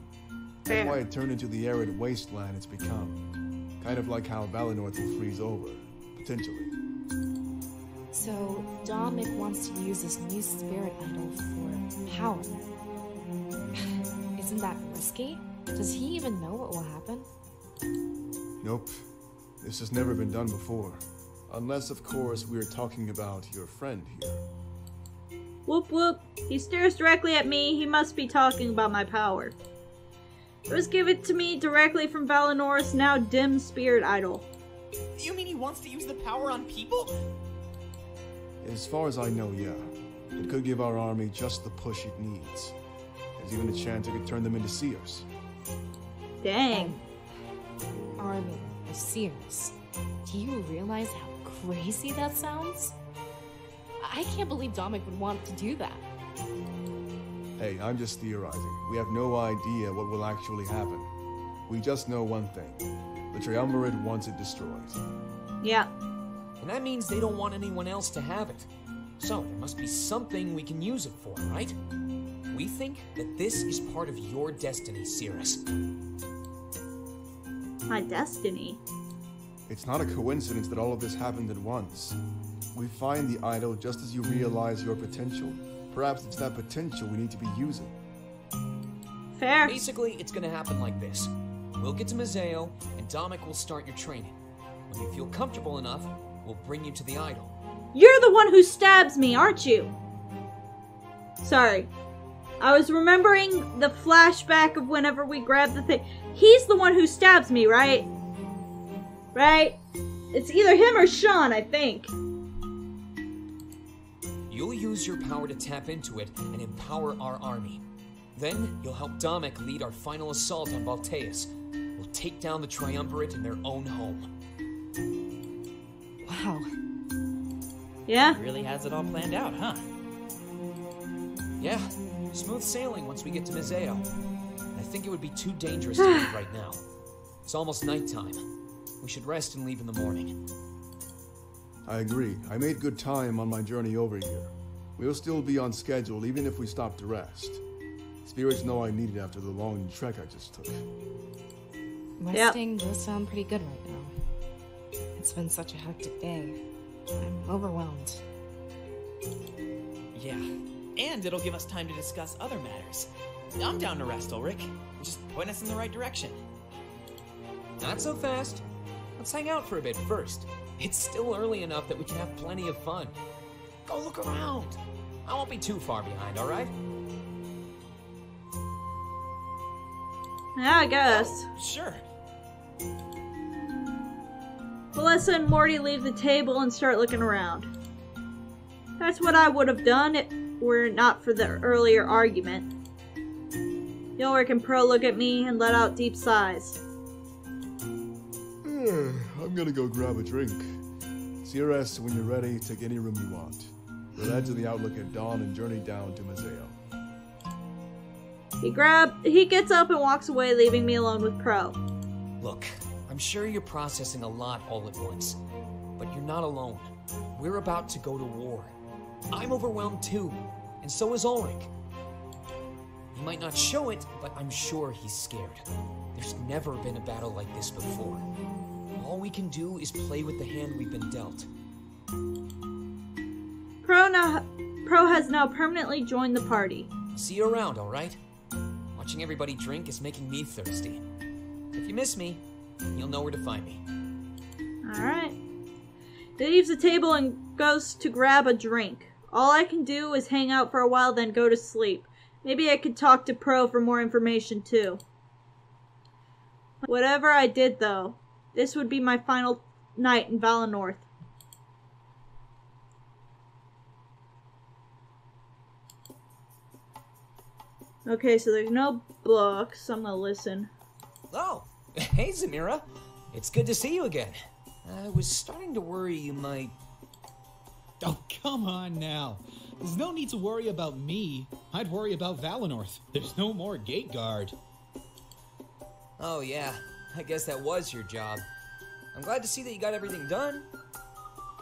That's why it turned into the arid wasteland it's become. Kind of like how Valinorth will freeze over, potentially. So, Dominic wants to use this new spirit idol for power. Isn't that risky? Does he even know what will happen? Nope. This has never been done before. Unless, of course, we're talking about your friend here. Whoop whoop. He stares directly at me. He must be talking about my power. It was given to me directly from Valinorth's now dim spirit idol. You mean he wants to use the power on people? As far as I know, yeah. It could give our army just the push it needs. There's even a chance it could turn them into seers. Dang. Army of seers. Do you realize how crazy that sounds? I can't believe Dominic would want to do that. Hey, I'm just theorizing. We have no idea what will actually happen. We just know one thing. The Triumvirate wants it destroyed. Yeah. And that means they don't want anyone else to have it. So there must be something we can use it for, right? We think that this is part of your destiny, Cirrus. My destiny? It's not a coincidence that all of this happened at once. We find the idol just as you realize your potential. Perhaps it's that potential we need to be using. Fair. Basically, it's gonna happen like this. We'll get to Mazeo, and Dominic will start your training. When you feel comfortable enough, we'll bring you to the idol. You're the one who stabs me, aren't you? Sorry. I was remembering the flashback of whenever we grabbed the thing. He's the one who stabs me, right? Right? It's either him or Sean, I think. You'll use your power to tap into it and empower our army. Then, you'll help Dominic lead our final assault on Valteus. We'll take down the Triumvirate in their own home. Wow. Yeah? He really has it all planned out, huh? Yeah, smooth sailing once we get to Mazeo. I think it would be too dangerous to leave right now. It's almost nighttime. We should rest and leave in the morning. I agree. I made good time on my journey over here. We'll still be on schedule even if we stop to rest. Spirits know I need it after the long trek I just took. Resting does sound pretty good right now. It's been such a hectic day. I'm overwhelmed. Yeah. And it'll give us time to discuss other matters. I'm down to rest, Ulrich. Just point us in the right direction. Not so fast. Let's hang out for a bit first. It's still early enough that we can have plenty of fun. Go look around. I won't be too far behind, alright? Yeah, I guess. Oh, sure. Melissa and Morty leave the table and start looking around. That's what I would have done if it were not for the earlier argument. Ulrich and Pro look at me and let out deep sighs. I'm gonna go grab a drink. See you rest when you're ready. Take any room you want. We'll head to the Outlook at dawn and journey down to Mazeo. He gets up and walks away, leaving me alone with Pro. Look, I'm sure you're processing a lot all at once, but you're not alone. We're about to go to war. I'm overwhelmed too, and so is Ulrich. He might not show it, but I'm sure he's scared. There's never been a battle like this before. All we can do is play with the hand we've been dealt. Pro has now permanently joined the party. See you around, alright? Watching everybody drink is making me thirsty. If you miss me, you'll know where to find me. Alright. He leaves the table and goes to grab a drink. All I can do is hang out for a while, then go to sleep. Maybe I could talk to Pro for more information too. Whatever I did though, this would be my final night in Valinorth. Okay, so there's no books, so I'm gonna listen. Oh, hey Zamira. It's good to see you again. I was starting to worry you might... Oh, come on now. There's no need to worry about me. I'd worry about Valinorth. There's no more gate guard. Oh yeah, I guess that was your job. I'm glad to see that you got everything done.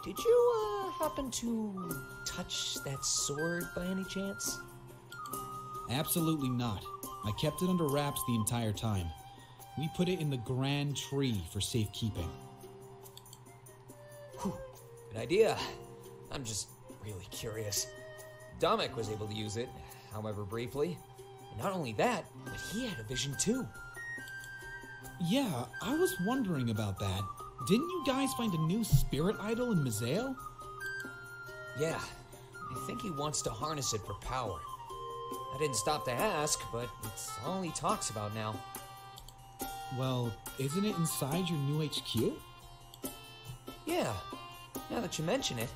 Did you, happen to touch that sword by any chance? Absolutely not. I kept it under wraps the entire time. We put it in the grand tree for safekeeping. Whew, good idea. I'm just really curious. Domek was able to use it, however briefly. And not only that, but he had a vision too. Yeah, I was wondering about that. Didn't you guys find a new spirit idol in Mazael? Yeah, I think he wants to harness it for power. I didn't stop to ask, but it's all he talks about now. Well, isn't it inside your new HQ? Yeah, now that you mention it.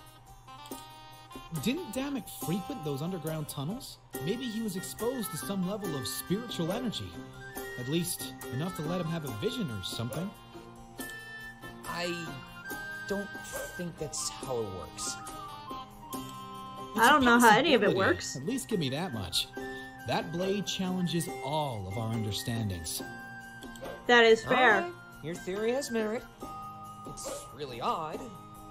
Didn't Damek frequent those underground tunnels? Maybe he was exposed to some level of spiritual energy. At least, enough to let him have a vision or something. I don't think that's how it works. I don't know how any of it works. At least give me that much. That blade challenges all of our understandings. That is fair. Alright, your theory has merit. It's really odd,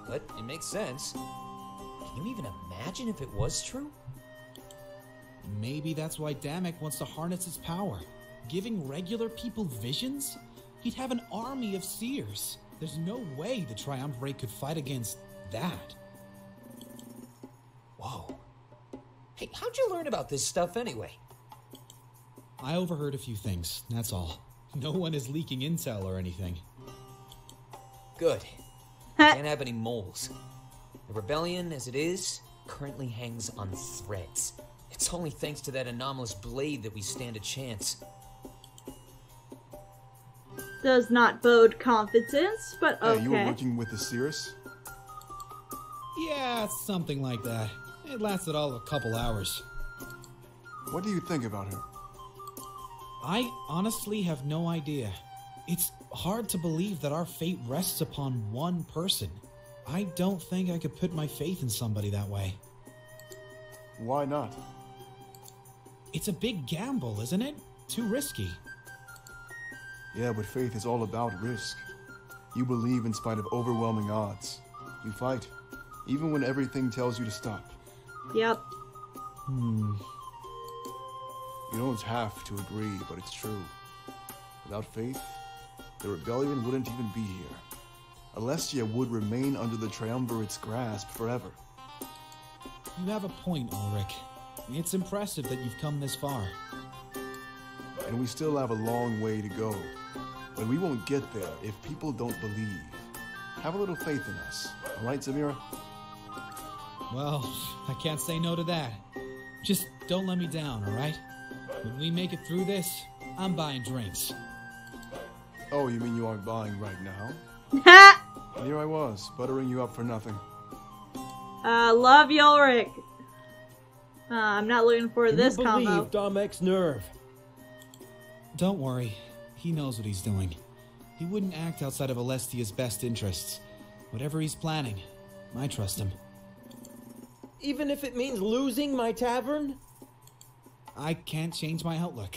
but it makes sense. Can you even imagine if it was true? Maybe that's why Damek wants to harness his power. Giving regular people visions? He'd have an army of seers. There's no way the Triumvirate could fight against that. Whoa. Hey, how'd you learn about this stuff anyway? I overheard a few things, that's all. No one is leaking intel or anything. Good. Can't have any moles. The rebellion, as it is, currently hangs on threads. It's only thanks to that anomalous blade that we stand a chance. Does not bode confidence, but okay. You were working with the Cirrus? Yeah, something like that. It lasted all a couple hours. What do you think about her? I honestly have no idea. It's hard to believe that our fate rests upon one person. I don't think I could put my faith in somebody that way. Why not? It's a big gamble, isn't it? Too risky. Yeah, but faith is all about risk. You believe in spite of overwhelming odds. You fight, even when everything tells you to stop. Yep. You don't have to agree, but it's true. Without faith, the rebellion wouldn't even be here. Alestia would remain under the Triumvirate's grasp forever. You have a point, Ulrich. It's impressive that you've come this far. And we still have a long way to go. But we won't get there if people don't believe. Have a little faith in us. All right, Zamira? Well, I can't say no to that. Just don't let me down, all right? When we make it through this, I'm buying drinks. Oh, you mean you aren't buying right now? Ha! And here I was, buttering you up for nothing. Love you, Ulrich. I'm not looking for this combo. Can you combo. believe Domek's nerve? Don't worry. He knows what he's doing. He wouldn't act outside of Alestia's best interests. Whatever he's planning, I trust him. Even if it means losing my tavern? I can't change my outlook.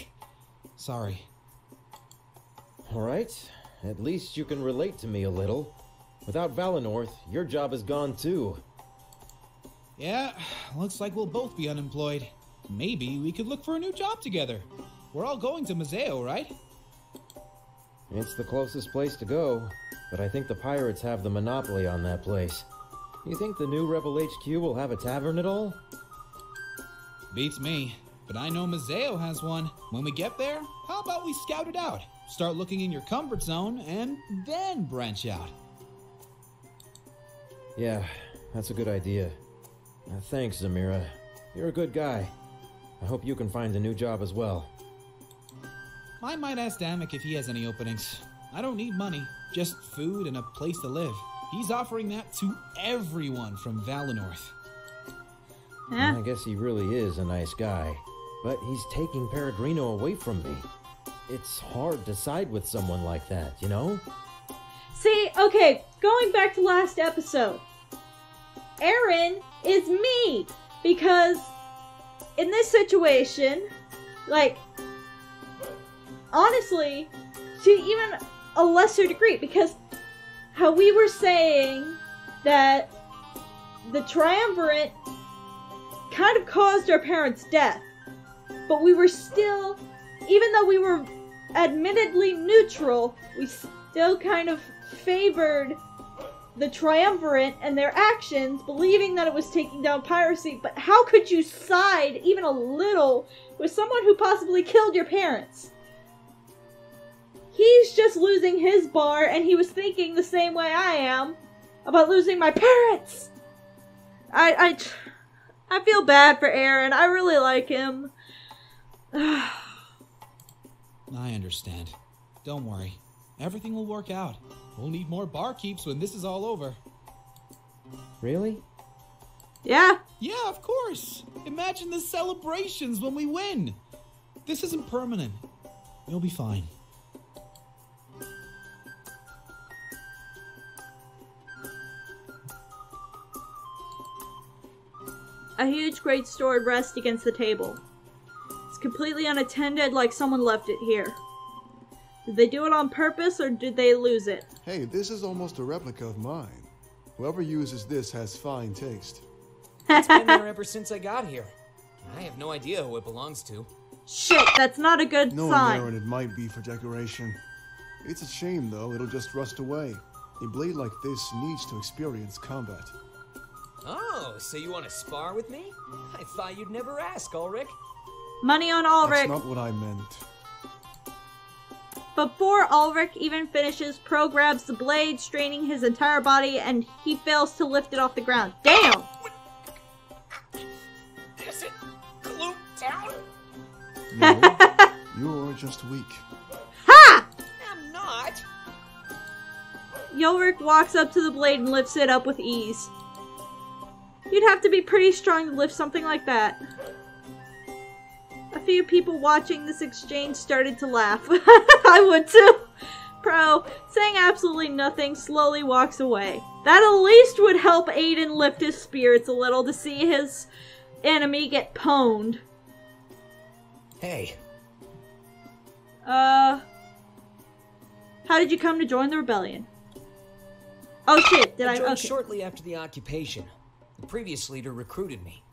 Sorry. Alright, at least you can relate to me a little. Without Valinorth, your job is gone too. Yeah, looks like we'll both be unemployed. Maybe we could look for a new job together. We're all going to Mazael, right? It's the closest place to go, but I think the pirates have the monopoly on that place. You think the new Rebel HQ will have a tavern at all? Beats me, but I know Mazael has one. When we get there, how about we scout it out? Start looking in your comfort zone, and then branch out. Yeah, that's a good idea. Thanks, Zamira. You're a good guy. I hope you can find a new job as well. I might ask Damek if he has any openings. I don't need money, just food and a place to live. He's offering that to everyone from Valinorth. Huh? I guess he really is a nice guy. But he's taking Perigrino away from me. It's hard to side with someone like that, you know? See, okay, going back to last episode. Aaron is me. Because in this situation, like, honestly, to even a lesser degree, because how we were saying that the triumvirate kind of caused our parents' death, but we were still, even though we were admittedly neutral, we still kind of favored the triumvirate and their actions, believing that it was taking down piracy. But how could you side even a little with someone who possibly killed your parents? He's just losing his bar, and he was thinking the same way I am about losing my parents. I feel bad for Aaron. I really like him. I understand. Don't worry. Everything will work out. We'll need more barkeeps when this is all over. Really? Yeah. Yeah, of course. Imagine the celebrations when we win. This isn't permanent. You'll be fine. A huge great sword rests against the table. It's completely unattended, like someone left it here. Did they do it on purpose, or did they lose it? Hey, this is almost a replica of mine. Whoever uses this has fine taste. It's been there ever since I got here. I have no idea who it belongs to. Shit, that's not a good Knowing sign. Aaron, it might be for decoration. It's a shame, though. It'll just rust away. A blade like this needs to experience combat. Oh, so you want to spar with me? I thought you'd never ask, Ulrich. Money on Ulrich. That's not what I meant. Before Ulrich even finishes, Pro grabs the blade, straining his entire body, and he fails to lift it off the ground. Damn! Is it glued down? No, you're just weak. Ha! I'm not. Ulrich walks up to the blade and lifts it up with ease. You'd have to be pretty strong to lift something like that. A few people watching this exchange started to laugh. I would too. Pro, saying absolutely nothing, slowly walks away. That at least would help Aiden lift his spirits a little to see his enemy get pwned. Hey. How did you come to join the rebellion? Oh shit, did I? joined Okay. shortly after the occupation. The previous leader recruited me.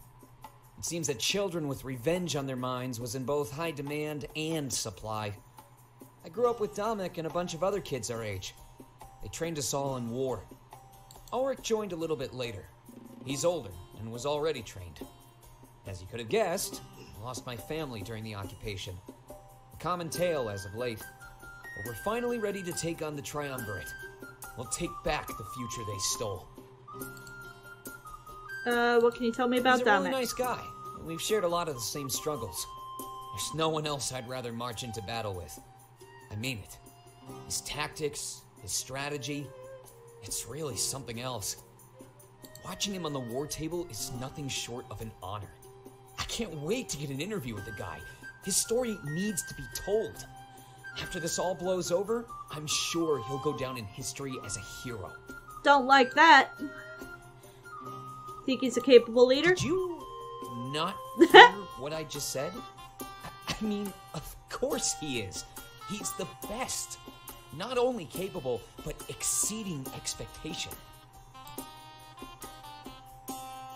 It seems that children with revenge on their minds was in both high demand and supply. I grew up with Dominic and a bunch of other kids our age. They trained us all in war. Ulrich joined a little bit later. He's older and was already trained. As you could have guessed, I lost my family during the occupation. A common tale as of late. But we're finally ready to take on the Triumvirate. We'll take back the future they stole. What can you tell me about He's a really Dominic? nice guy. And we've shared a lot of the same struggles. There's no one else I'd rather march into battle with. I mean it. His tactics, his strategy, it's really something else. Watching him on the war table is nothing short of an honor. I can't wait to get an interview with the guy. His story needs to be told. After this all blows over, I'm sure he'll go down in history as a hero. Don't like that. Think he's a capable leader? Did you not hear what I just said? I mean, of course he is. He's the best. Not only capable, but exceeding expectation.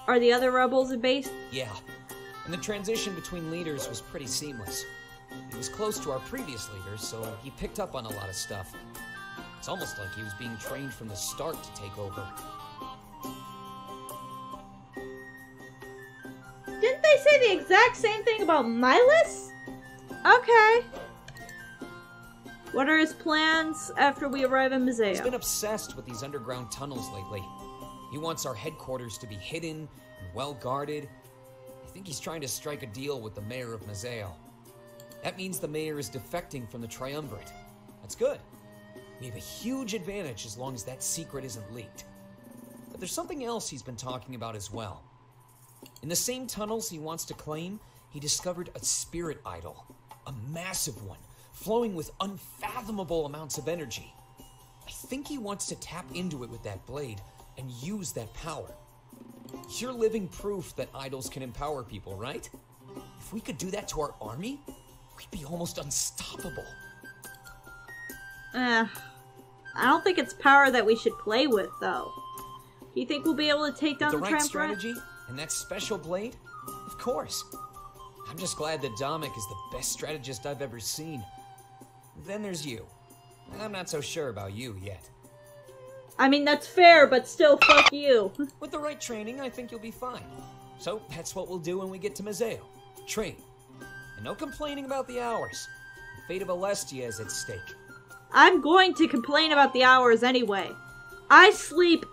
Are the other rebels in base? Yeah, and the transition between leaders was pretty seamless. He was close to our previous leaders, so he picked up on a lot of stuff. It's almost like he was being trained from the start to take over. Didn't they say the exact same thing about Milas? Okay. What are his plans after we arrive in He's Mazeo? been obsessed with these underground tunnels lately. He wants our headquarters to be hidden and well guarded. I think he's trying to strike a deal with the mayor of Mazeo. That means the mayor is defecting from the Triumvirate. That's good. We have a huge advantage as long as that secret isn't leaked. But there's something else he's been talking about as well. In the same tunnels he wants to claim, he discovered a spirit idol. A massive one, flowing with unfathomable amounts of energy. I think he wants to tap into it with that blade and use that power. You're living proof that idols can empower people, right? If we could do that to our army, we'd be almost unstoppable. I don't think it's power that we should play with, though. Do you think we'll be able to take down the right triumvirate? strategy and that special blade? Of course. I'm just glad that Dominic is the best strategist I've ever seen. Then there's you. I'm not so sure about you yet. I mean, that's fair, but still, fuck you. With the right training, I think you'll be fine. So that's what we'll do when we get to Mazeo. Train. And no complaining about the hours. The fate of Alestia is at stake. I'm going to complain about the hours anyway. I sleep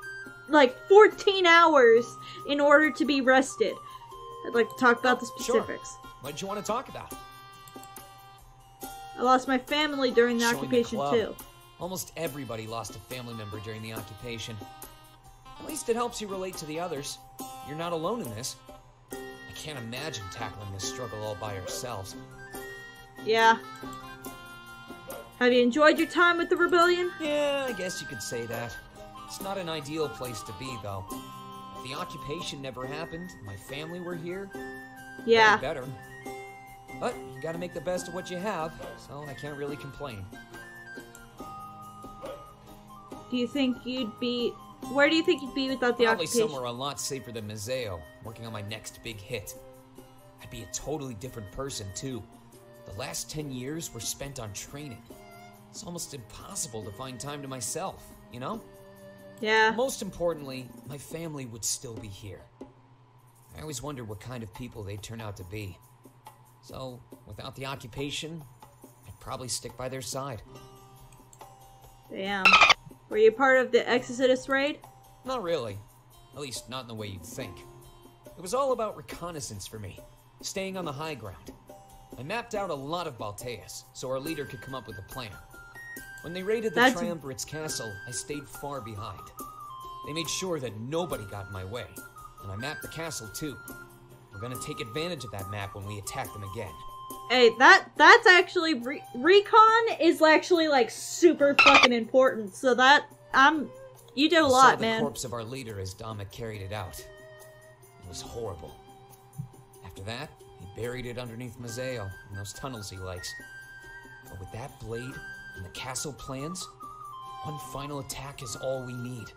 like 14 hours in order to be rested. I'd like to talk about the specifics. Sure. What did you want to talk about? I lost my family during the occupation too. Almost everybody lost a family member during the occupation. At least it helps you relate to the others. You're not alone in this. I can't imagine tackling this struggle all by ourselves. Yeah. Have you enjoyed your time with the rebellion? Yeah, I guess you could say that. It's not an ideal place to be, though. If the occupation never happened, my family were here, yeah. Better. But you gotta make the best of what you have, so I can't really complain. Do you think you'd be... Where do you think you'd be without the Probably occupation? somewhere a lot safer than Mazeo, working on my next big hit. I'd be a totally different person, too. The last 10 years were spent on training. It's almost impossible to find time to myself, you know? Yeah. Most importantly, my family would still be here. I always wondered what kind of people they'd turn out to be. So, without the occupation, I'd probably stick by their side. Damn. Were you part of the Exodus raid? Not really. At least, not in the way you'd think. It was all about reconnaissance for me, staying on the high ground. I mapped out a lot of Balteus, so our leader could come up with a plan. When they raided the Triumvirate's castle, I stayed far behind. They made sure that nobody got in my way, and I mapped the castle too. We're gonna take advantage of that map when we attack them again. Hey, that's actually... recon is actually, like, super fucking important, so that... You did a lot, man. I saw the corpse of our leader as Dominic carried it out. It was horrible. After that, he buried it underneath Mazeo in those tunnels he likes. But with that blade and the castle plans, one final attack is all we need.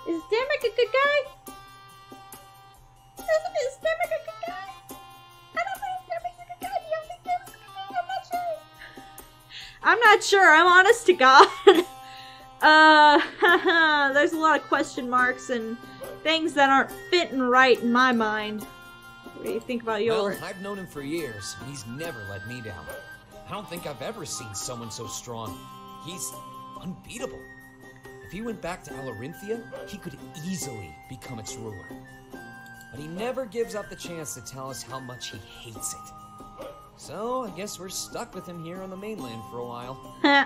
Is Demic a good guy? Is Demic a good guy? I don't know if Demic's a good guy. Do you think Demic's a good guy? I'm not sure. I'm not sure. I'm honest to God. There's a lot of question marks and things that aren't fitting right in my mind. What do you think about yours? Well, I've known him for years, and he's never let me down. I don't think I've ever seen someone so strong. He's unbeatable. If he went back to Alarinthia, he could easily become its ruler. But he never gives up the chance to tell us how much he hates it. So, I guess we're stuck with him here on the mainland for a while. I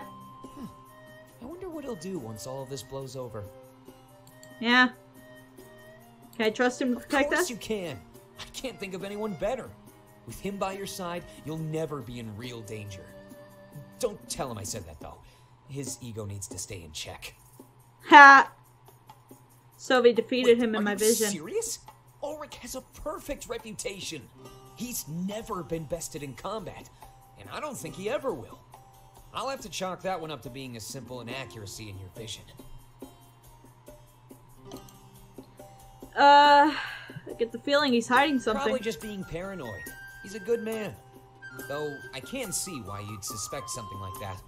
wonder what he'll do once all of this blows over. Yeah. Can I trust him to protect us? Of course you can. I can't think of anyone better. With him by your side, you'll never be in real danger. Don't tell him I said that, though. His ego needs to stay in check. Ha! Sylvie defeated him in my vision. Are you serious? Ulrich has a perfect reputation. He's never been bested in combat, and I don't think he ever will. I'll have to chalk that one up to being a simple inaccuracy in your vision. I get the feeling he's hiding something. Probably just being paranoid. He's a good man. Though, I can see why you'd suspect something like that.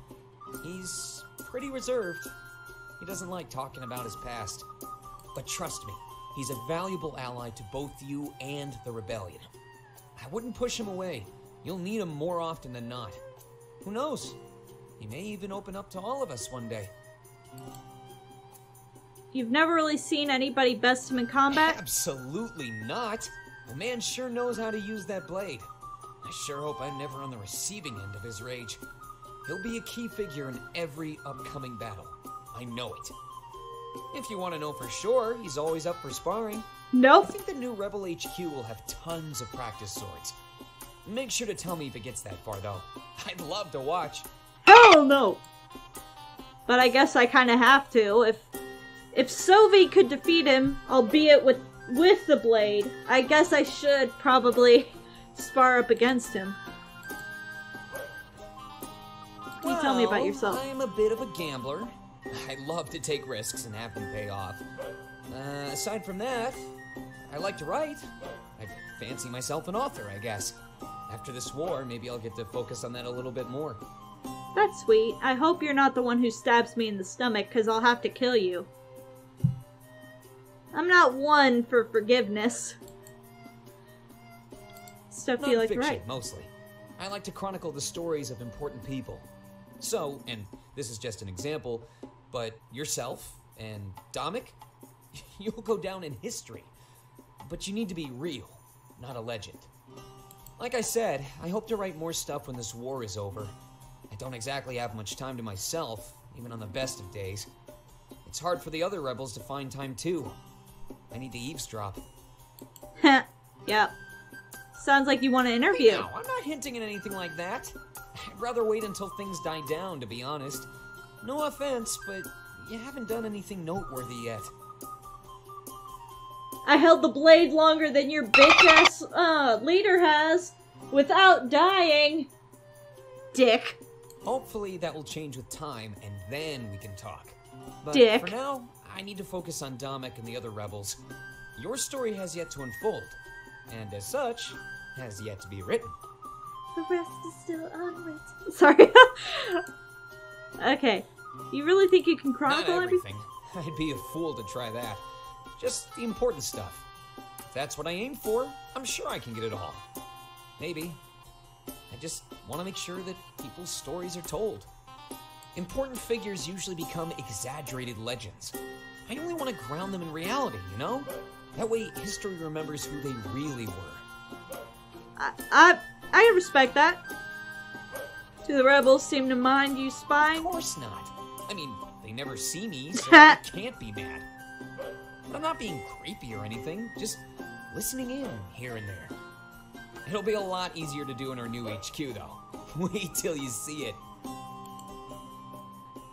He's pretty reserved. He doesn't like talking about his past. But trust me, he's a valuable ally to both you and the rebellion. I wouldn't push him away. You'll need him more often than not. Who knows? He may even open up to all of us one day. You've never really seen anybody best him in combat? Absolutely not. The man sure knows how to use that blade. I sure hope I'm never on the receiving end of his rage. He'll be a key figure in every upcoming battle. I know it. If you want to know for sure, he's always up for sparring. Nope. I think the new Rebel HQ will have tons of practice swords. Make sure to tell me if it gets that far, though. I'd love to watch. Hell no! But I guess I kind of have to. If Sovi could defeat him, albeit with the blade, I guess I should probably spar up against him. Can you tell me about yourself? I'm a bit of a gambler. I love to take risks and have them pay off. Aside from that, I like to write. I fancy myself an author, I guess. After this war, maybe I'll get to focus on that a little bit more. That's sweet. I hope you're not the one who stabs me in the stomach, because I'll have to kill you. I'm not one for forgiveness. Stuff you like to write. Mostly. I like to chronicle the stories of important people. So, and this is just an example, but yourself and Dominic, you'll go down in history. But you need to be real, not a legend. Like I said, I hope to write more stuff when this war is over. I don't exactly have much time to myself, even on the best of days. It's hard for the other rebels to find time too. I need to eavesdrop. Yep. Sounds like you want to interview. No, I'm not hinting at anything like that. I'd rather wait until things die down, to be honest. No offense, but you haven't done anything noteworthy yet. I held the blade longer than your bitch-ass leader has, without dying. Dick. Hopefully that will change with time, and then we can talk. But Dick. For now, I need to focus on Dominic and the other rebels. Your story has yet to unfold, and as such, has yet to be written. The rest is still unwritten. Sorry. Okay. You really think you can chronicle Not everything. I'd be a fool to try that. Just the important stuff. If that's what I aim for, I'm sure I can get it all. Maybe. I just want to make sure that people's stories are told. Important figures usually become exaggerated legends. I only want to ground them in reality, you know? That way, history remembers who they really were. I respect that. Do the rebels seem to mind you spying? Of course not. I mean, they never see me, so they can't be mad. But I'm not being creepy or anything, just listening in here and there. It'll be a lot easier to do in our new HQ, though. Wait till you see it.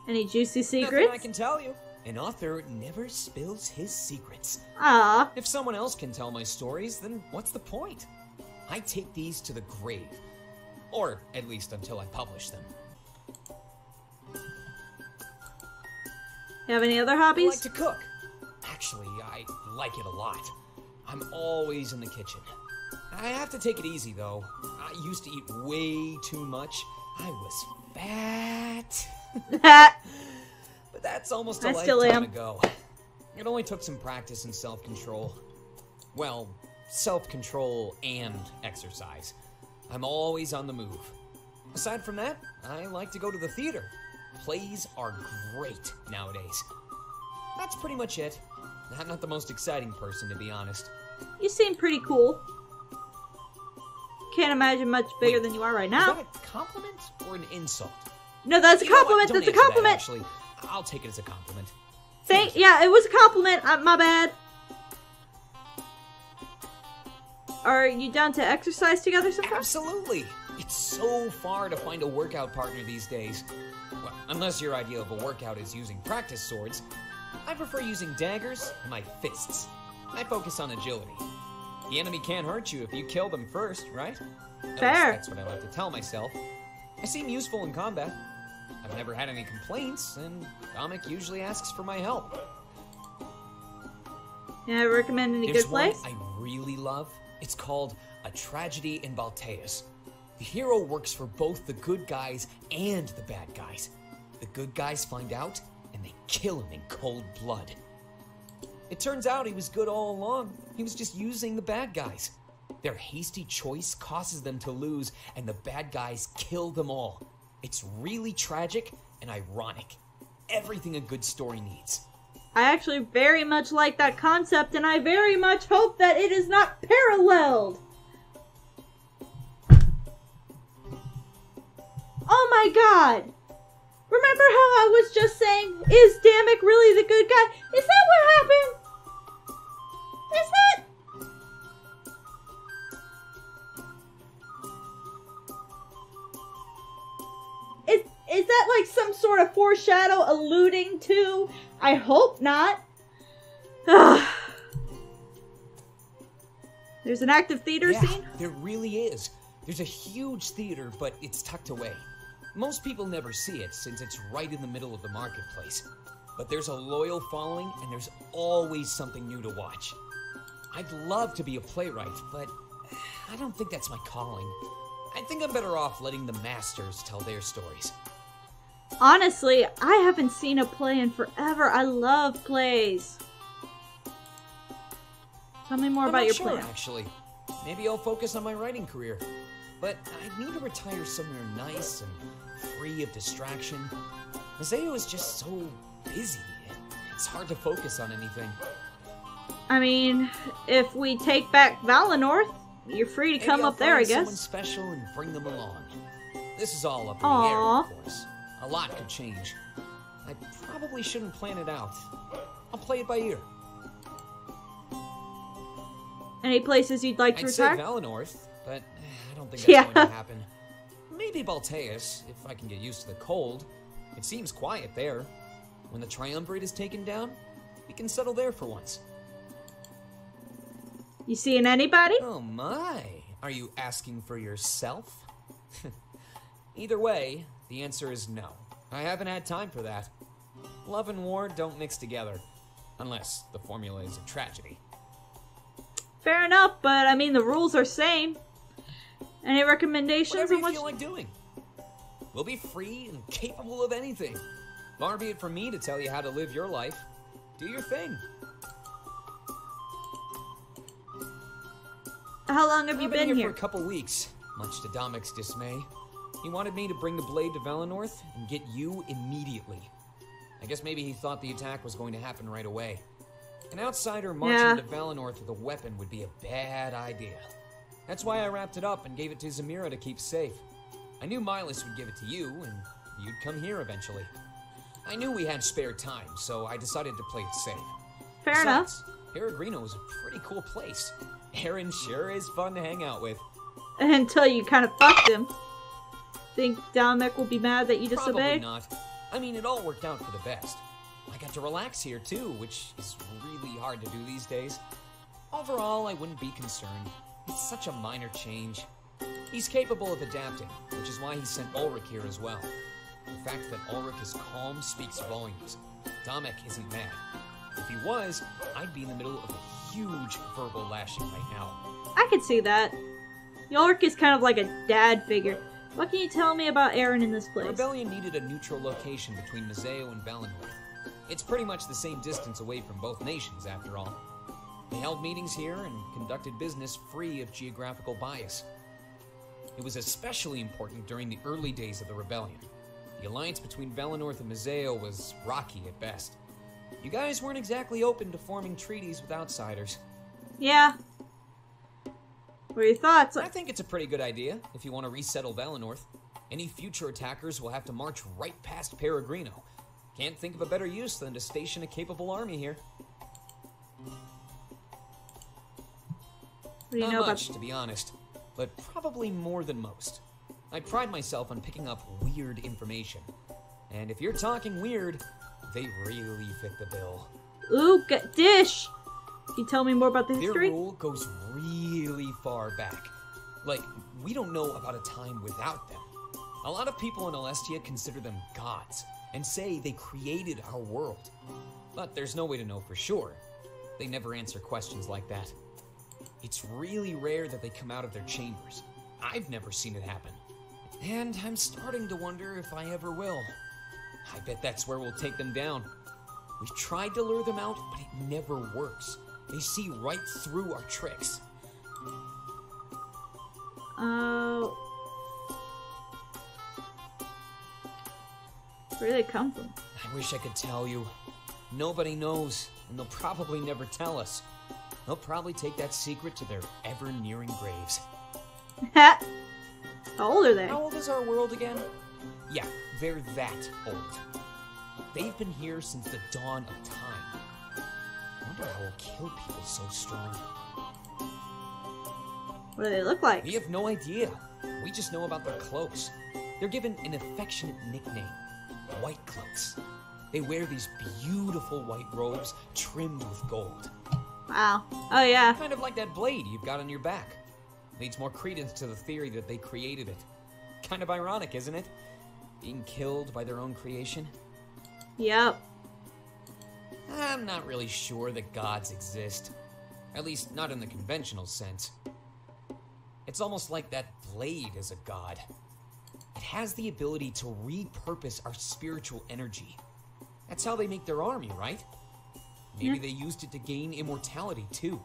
Any juicy secrets? Nothing I can tell you. An author never spills his secrets. Ah. If someone else can tell my stories, then what's the point? I take these to the grave. Or at least until I publish them. You have any other I hobbies? like to cook. Actually, I like it a lot. I'm always in the kitchen. I have to take it easy, though. I used to eat way too much. I was fat. But that's almost a lifetime ago. It only took some practice and self-control. Well, self-control and exercise. I'm always on the move. Aside from that, I like to go to the theater. Plays are great nowadays. That's pretty much it. I'm not the most exciting person, to be honest. You seem pretty cool. Can't imagine much bigger than you are right now. Is that a compliment or an insult? No, that's a compliment. That's a compliment. That, actually, I'll take it as a compliment. Yeah, it was a compliment. My bad. Are you down to exercise together sometime? Absolutely. It's so far to find a workout partner these days. Well, unless your idea of a workout is using practice swords. I prefer using daggers and my fists. I focus on agility. The enemy can't hurt you if you kill them first, right? Fair. That's what I like to tell myself. I seem useful in combat. I've never had any complaints, and Dominic usually asks for my help. Yeah, I recommend any There's good place? one I really love. It's called A Tragedy in Balteus. The hero works for both the good guys and the bad guys. The good guys find out, and they kill him in cold blood. It turns out he was good all along. He was just using the bad guys. Their hasty choice causes them to lose, and the bad guys kill them all. It's really tragic and ironic. Everything a good story needs. I actually very much like that concept, and I very much hope that it is not paralleled. Oh my god! Remember how I was just saying, is Damek really the good guy? Is that what happened? Is that... Is that like some sort of foreshadow alluding to? I hope not. There's an active theater scene? There really is. There's a huge theater, but it's tucked away. Most people never see it since it's right in the middle of the marketplace. But there's a loyal following, and there's always something new to watch. I'd love to be a playwright, but I don't think that's my calling. I think I'm better off letting the masters tell their stories. Honestly, I haven't seen a play in forever. I love plays. Tell me more about your plan. Actually. Maybe I'll focus on my writing career. But I need to retire somewhere nice and free of distraction. Mazeo is just so busy. It's hard to focus on anything. I mean, if we take back Valinorth, you're free to come up there, I guess. Someone special and bring them along. This is all up in the air, of course. A lot could change. I probably shouldn't plan it out. I'll play it by ear. Any places you'd like to retire? I'd say Valinorth, but I don't think that's going to happen. Maybe Balteus, if I can get used to the cold. It seems quiet there. When the Triumvirate is taken down, we can settle there for once. You seeing anybody? Oh my. Are you asking for yourself? Either way, the answer is no. I haven't had time for that. Love and war don't mix together. Unless the formula is a tragedy. Fair enough, but I mean the rules are same. Any recommendations? Whatever you feel like doing. We'll be free and capable of anything. Far be it from me to tell you how to live your life. Do your thing. How long have you been here? For a couple weeks, much to Domic's dismay. He wanted me to bring the blade to Valinorth and get you immediately. I guess maybe he thought the attack was going to happen right away. An outsider marching to Valinorth with a weapon would be a bad idea. That's why I wrapped it up and gave it to Zamira to keep safe. I knew Milas would give it to you, and you'd come here eventually. I knew we had spare time, so I decided to play it safe. Fair enough. Perigrino is a pretty cool place. Aaron sure is fun to hang out with. Until you kind of fucked him. Think Damic will be mad that you disobeyed? Probably not. I mean, it all worked out for the best. I got to relax here too, which is really hard to do these days. Overall, I wouldn't be concerned. It's such a minor change. He's capable of adapting, which is why he sent Ulrich here as well. The fact that Ulrich is calm speaks volumes. Damic isn't mad. If he was, I'd be in the middle of a huge verbal lashing right now. I could see that. Ulrich is kind of like a dad figure. What can you tell me about Aaron in this place? The rebellion needed a neutral location between Mazeo and Valinorth. It's pretty much the same distance away from both nations, after all. They held meetings here and conducted business free of geographical bias. It was especially important during the early days of the rebellion. The alliance between Valinorth and Mazeo was rocky at best. You guys weren't exactly open to forming treaties with outsiders. Yeah. What are your thoughts? I think it's a pretty good idea if you want to resettle Valinorth. Any future attackers will have to march right past Perigrino. Can't think of a better use than to station a capable army here. What do you know Not much, about... to be honest, but probably more than most. I pride myself on picking up weird information. And if you're talking weird, they really fit the bill. Ooh, dish! Can you tell me more about the history? Their rule goes really far back. Like, we don't know about a time without them. A lot of people in Alestia consider them gods, and say they created our world. But there's no way to know for sure. They never answer questions like that. It's really rare that they come out of their chambers. I've never seen it happen. And I'm starting to wonder if I ever will. I bet that's where we'll take them down. We've tried to lure them out, but it never works. They see right through our tricks. Where do they come from? I wish I could tell you. Nobody knows, and they'll probably never tell us. They'll probably take that secret to their ever-nearing graves. How old are they? How old is our world again? Yeah, they're that old. They've been here since the dawn of time. I wonder how we'll kill people so strong. What do they look like? We have no idea. We just know about their cloaks. They're given an affectionate nickname. white cloaks. They wear these beautiful white robes trimmed with gold. Wow. Oh, yeah. Kind of like that blade you've got on your back. Leads more credence to the theory that they created it. Kind of ironic, isn't it? Being killed by their own creation. Yep. I'm not really sure that gods exist. At least, not in the conventional sense. It's almost like that blade is a god. It has the ability to repurpose our spiritual energy. That's how they make their army, right? Maybe they used it to gain immortality, too.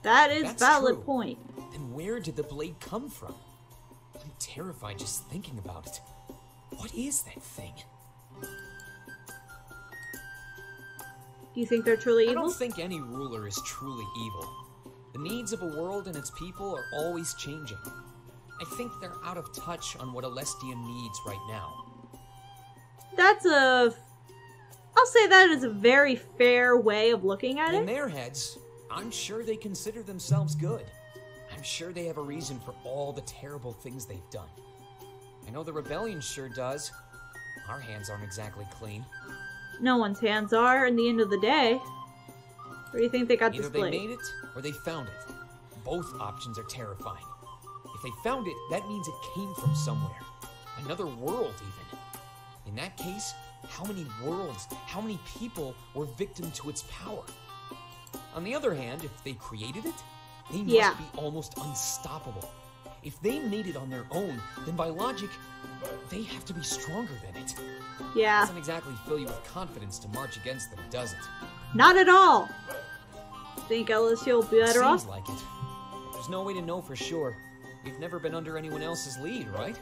That's valid true. point. Then where did the blade come from? I'm terrified just thinking about it. What is that thing? Do you think they're truly I evil? don't think any ruler is truly evil. The needs of a world and its people are always changing. I think they're out of touch on what Alestian needs right now. I'll say that is a very fair way of looking at In it. their heads, I'm sure they consider themselves good. I'm sure they have a reason for all the terrible things they've done. I know the rebellion sure does. Our hands aren't exactly clean. No one's hands are, in the end of the day. Where do you think they got Either this blade? they made it, or they found it. Both options are terrifying. If they found it, that means it came from somewhere. Another world, even. In that case, how many worlds, how many people were victim to its power? On the other hand, if they created it, they must be almost unstoppable. If they made it on their own, then by logic, they have to be stronger than it. Yeah. Doesn't exactly fill you with confidence to march against them, does it? Not at all. Think LSU will be better off? Seems like it. There's no way to know for sure. We've never been under anyone else's lead, right?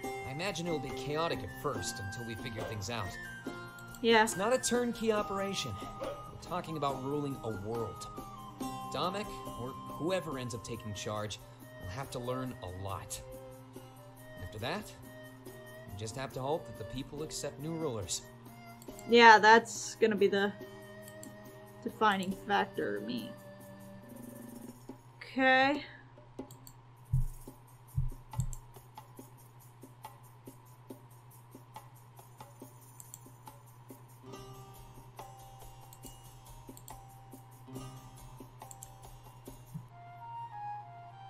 I imagine it'll be chaotic at first until we figure things out. Yeah. It's not a turnkey operation. We're talking about ruling a world. Domek, or whoever ends up taking charge, will have to learn a lot. After that, we just have to hope that the people accept new rulers. Yeah, that's gonna be the defining factor to me. Okay.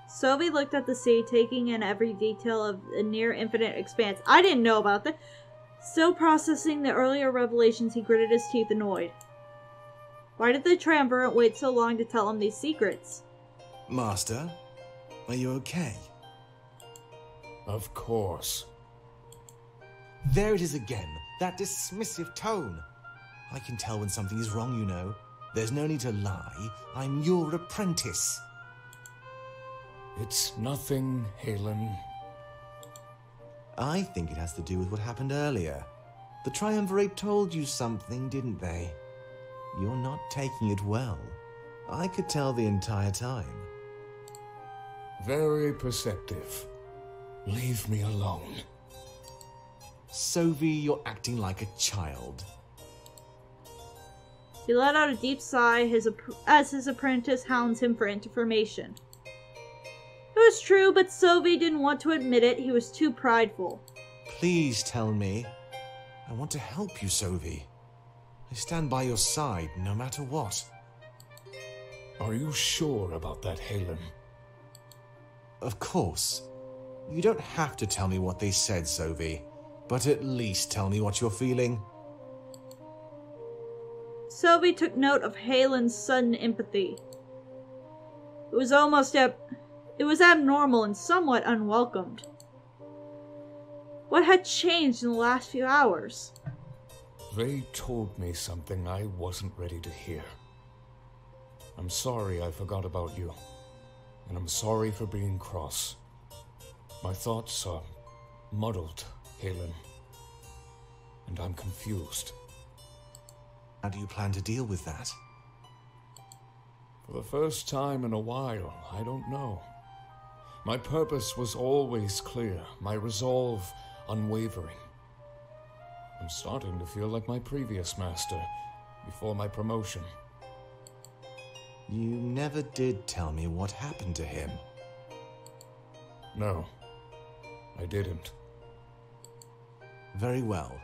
Sylvie looked at the sea, taking in every detail of a near-infinite expanse. I didn't know about that. Still processing the earlier revelations, he gritted his teeth, annoyed. Why did the triumvirate wait so long to tell him these secrets? Master, are you okay? Of course. There it is again, that dismissive tone. I can tell when something is wrong, you know. There's no need to lie. I'm your apprentice. It's nothing, Halen. I think it has to do with what happened earlier. The Triumvirate told you something, didn't they? You're not taking it well. I could tell the entire time. Very perceptive. Leave me alone. Sylvie, you're acting like a child. He let out a deep sigh as his apprentice hounds him for information. It was true, but Sylvie didn't want to admit it. He was too prideful. Please tell me. I want to help you, Sylvie. I stand by your side, no matter what. Are you sure about that, Halen? Of course. You don't have to tell me what they said, Sylvie, but at least tell me what you're feeling. Sylvie took note of Halen's sudden empathy. It was abnormal and somewhat unwelcomed. What had changed in the last few hours? They told me something I wasn't ready to hear. I'm sorry I forgot about you, and I'm sorry for being cross. My thoughts are muddled, Halen, and I'm confused. How do you plan to deal with that? For the first time in a while, I don't know. My purpose was always clear, my resolve unwavering. I'm starting to feel like my previous master, before my promotion. You never did tell me what happened to him. No, I didn't. Very well.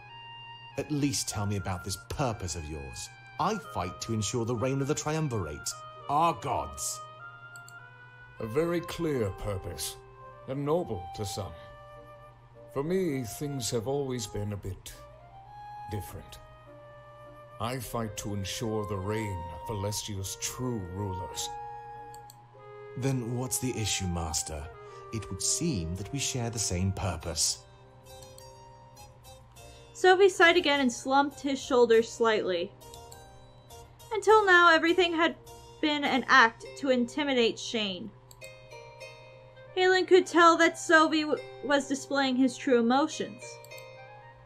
At least tell me about this purpose of yours. I fight to ensure the reign of the Triumvirate, our gods. A very clear purpose, and noble to some. For me, things have always been a bit different. I fight to ensure the reign of Valestia's true rulers. Then what's the issue, Master? It would seem that we share the same purpose. Sophie sighed again and slumped his shoulders slightly. Until now, everything had been an act to intimidate Shane. Halen could tell that Sophie was displaying his true emotions.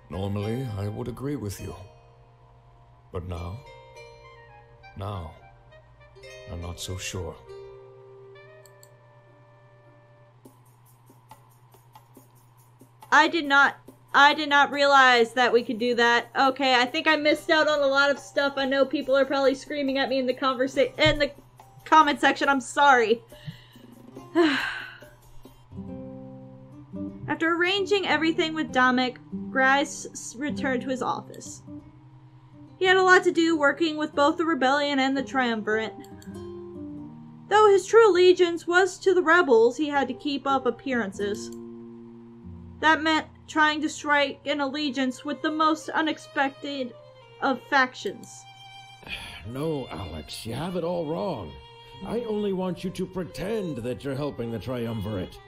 Normally, I would agree with you. But now, I'm not so sure. I did not realize that we could do that. Okay, I think I missed out on a lot of stuff. I know people are probably screaming at me in the comment section. I'm sorry. After arranging everything with Damek, Grice returned to his office. He had a lot to do working with both the rebellion and the triumvirate. Though his true allegiance was to the rebels, he had to keep up appearances. That meant trying to strike an allegiance with the most unexpected of factions. No, Alex, you have it all wrong. I only want you to pretend that you're helping the Triumvirate.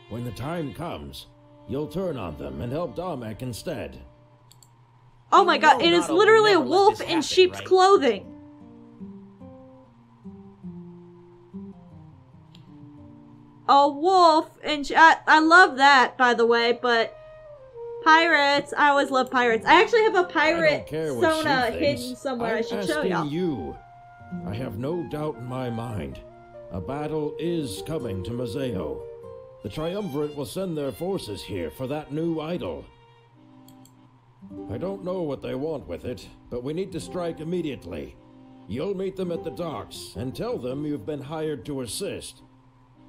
When the time comes, you'll turn on them and help Damek instead. Oh my god, it is literally a wolf in sheep's clothing. A wolf in I love that, by the way, but pirates, I always love pirates. I actually have a pirate Sona hidden somewhere. I should show y'all. You. I have no doubt in my mind. A battle is coming to Mazeo. The Triumvirate will send their forces here for that new idol. I don't know what they want with it, but we need to strike immediately. You'll meet them at the docks and tell them you've been hired to assist.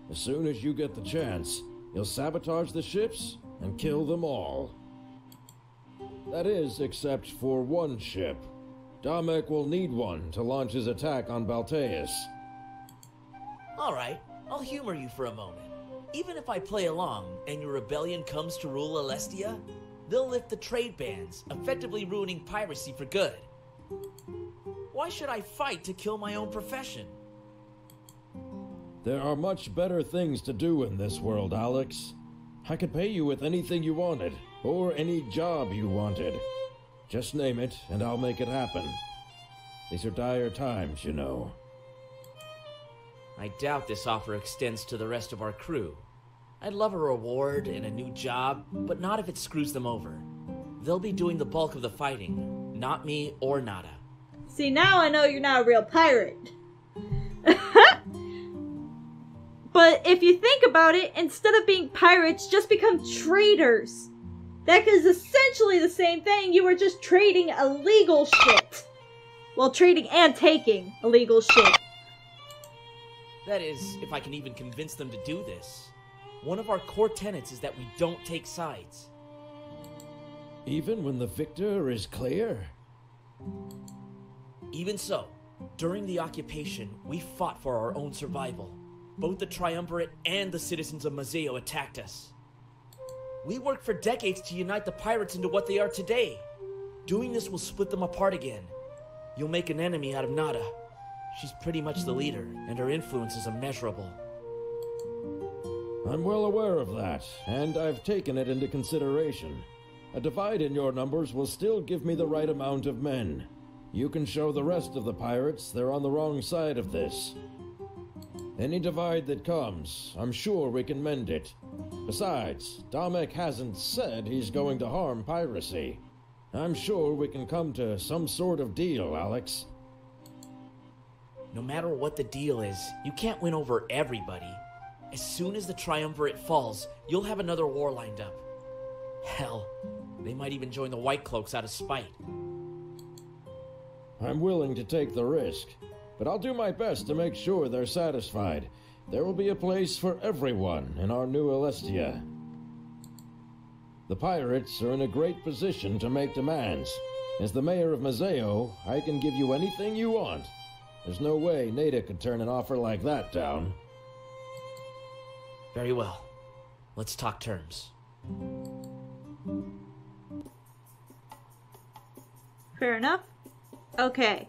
As soon as you get the chance, you'll sabotage the ships and kill them all. That is, except for one ship. Damek will need one to launch his attack on Balteus. Alright, I'll humor you for a moment. Even if I play along, and your rebellion comes to rule Alestia, they'll lift the trade bans, effectively ruining piracy for good. Why should I fight to kill my own profession? There are much better things to do in this world, Alex. I could pay you with anything you wanted, or any job you wanted. Just name it, and I'll make it happen. These are dire times, you know. I doubt this offer extends to the rest of our crew. I'd love a reward and a new job, but not if it screws them over. They'll be doing the bulk of the fighting, not me or Nada. See, now I know you're not a real pirate. But if you think about it, instead of being pirates, just become traders. That is essentially the same thing. You were just trading illegal shit. Well, trading and taking illegal shit. That is, if I can even convince them to do this. One of our core tenets is that we don't take sides. Even when the victor is clear? Even so, during the occupation, we fought for our own survival. Both the Triumvirate and the citizens of Mazeo attacked us. We worked for decades to unite the pirates into what they are today. Doing this will split them apart again. You'll make an enemy out of Nada. She's pretty much the leader, and her influence is immeasurable. I'm well aware of that, and I've taken it into consideration. A divide in your numbers will still give me the right amount of men. You can show the rest of the pirates they're on the wrong side of this. Any divide that comes, I'm sure we can mend it. Besides, Damek hasn't said he's going to harm piracy. I'm sure we can come to some sort of deal, Alex. No matter what the deal is, you can't win over everybody. As soon as the Triumvirate falls, you'll have another war lined up. Hell, they might even join the White Cloaks out of spite. I'm willing to take the risk, but I'll do my best to make sure they're satisfied. There will be a place for everyone in our new Alestia. The pirates are in a great position to make demands. As the mayor of Mazeo, I can give you anything you want. There's no way Nada could turn an offer like that down. Very well. Let's talk terms. Fair enough. Okay.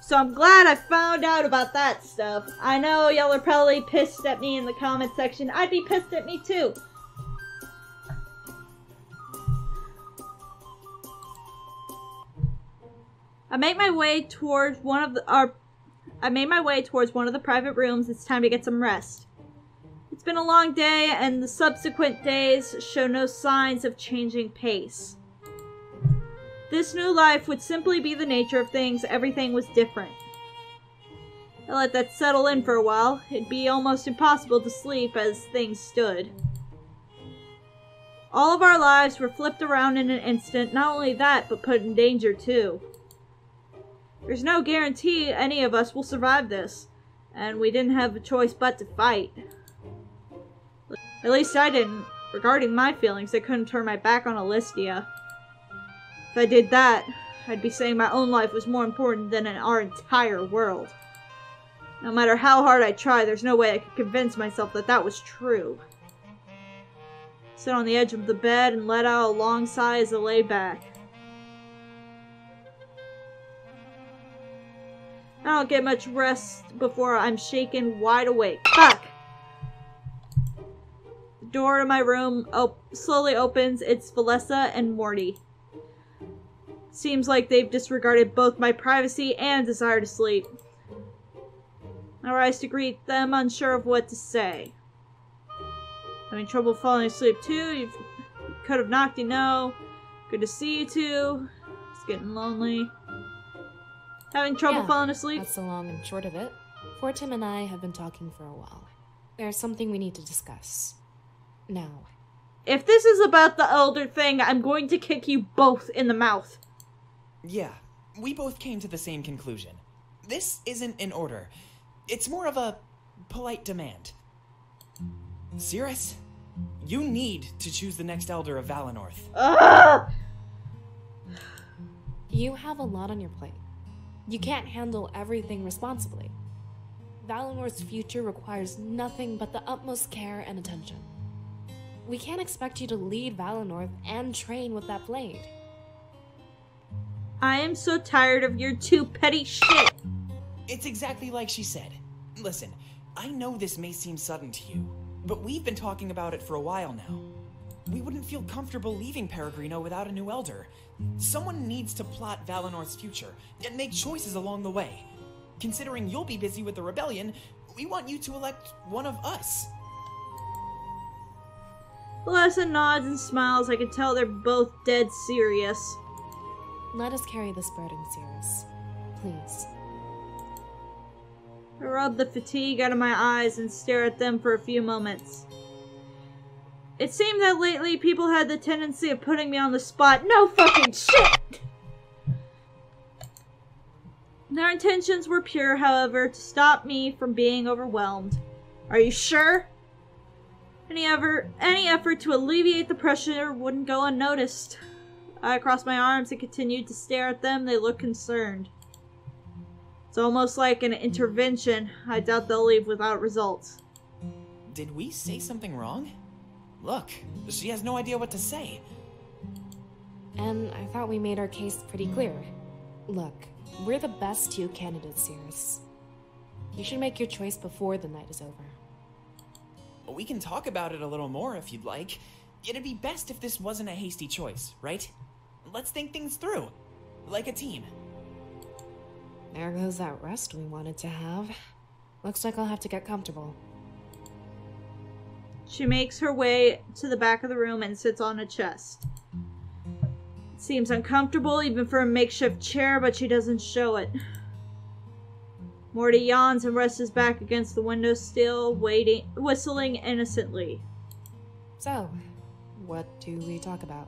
So I'm glad I found out about that stuff. I know y'all are probably pissed at me in the comment section. I'd be pissed at me too. I made my way towards one of the private rooms. It's time to get some rest. It's been a long day, and the subsequent days show no signs of changing pace. This new life would simply be the nature of things. Everything was different. I let that settle in for a while. It'd be almost impossible to sleep as things stood. All of our lives were flipped around in an instant. Not only that, but put in danger too. There's no guarantee any of us will survive this, and we didn't have a choice but to fight. At least I didn't. Regarding my feelings, I couldn't turn my back on Alistia. If I did that, I'd be saying my own life was more important than our entire world. No matter how hard I try, there's no way I could convince myself that that was true. Sit on the edge of the bed and let out a long sigh as I lay back. I don't get much rest before I'm shaken wide awake. Fuck! The door to my room slowly opens. It's Valessa and Morty. Seems like they've disregarded both my privacy and desire to sleep. I rise to greet them, unsure of what to say. Having trouble falling asleep too? You could have knocked, you know. Good to see you two. It's getting lonely. Having trouble falling asleep? That's the long and short of it. Fortim and I have been talking for a while. There's something we need to discuss. Now. If this is about the elder thing, I'm going to kick you both in the mouth. Yeah, we both came to the same conclusion. This isn't an order. It's more of a polite demand. Cirrus, you need to choose the next elder of Valinorth. Ugh! You have a lot on your plate. You can't handle everything responsibly. Valinorth's future requires nothing but the utmost care and attention. We can't expect you to lead Valinorth and train with that blade. I am so tired of your two petty shit. It's exactly like she said. Listen, I know this may seem sudden to you, but we've been talking about it for a while now. We wouldn't feel comfortable leaving Perigrino without a new elder. Someone needs to plot Valinorth's future and make choices along the way. Considering you'll be busy with the rebellion, we want you to elect one of us. Valessa nods and smiles. I can tell they're both dead serious. Let us carry this burden, Cirrus. Please. I rub the fatigue out of my eyes and stare at them for a few moments. It seemed that lately people had the tendency of putting me on the spot. No fucking shit! Their intentions were pure, however, to stop me from being overwhelmed. Are you sure? Any effort to alleviate the pressure wouldn't go unnoticed. I crossed my arms and continued to stare at them. They looked concerned. It's almost like an intervention. I doubt they'll leave without results. Did we say something wrong? Look, she has no idea what to say. And I thought we made our case pretty clear. Look, we're the best two candidates, Cirrus. You should make your choice before the night is over. We can talk about it a little more if you'd like. It'd be best if this wasn't a hasty choice, right? Let's think things through, like a team. There goes that rest we wanted to have. Looks like I'll have to get comfortable. She makes her way to the back of the room and sits on a chest. It seems uncomfortable even for a makeshift chair, but she doesn't show it. Morty yawns and rests his back against the windowsill, whistling innocently. So, what do we talk about?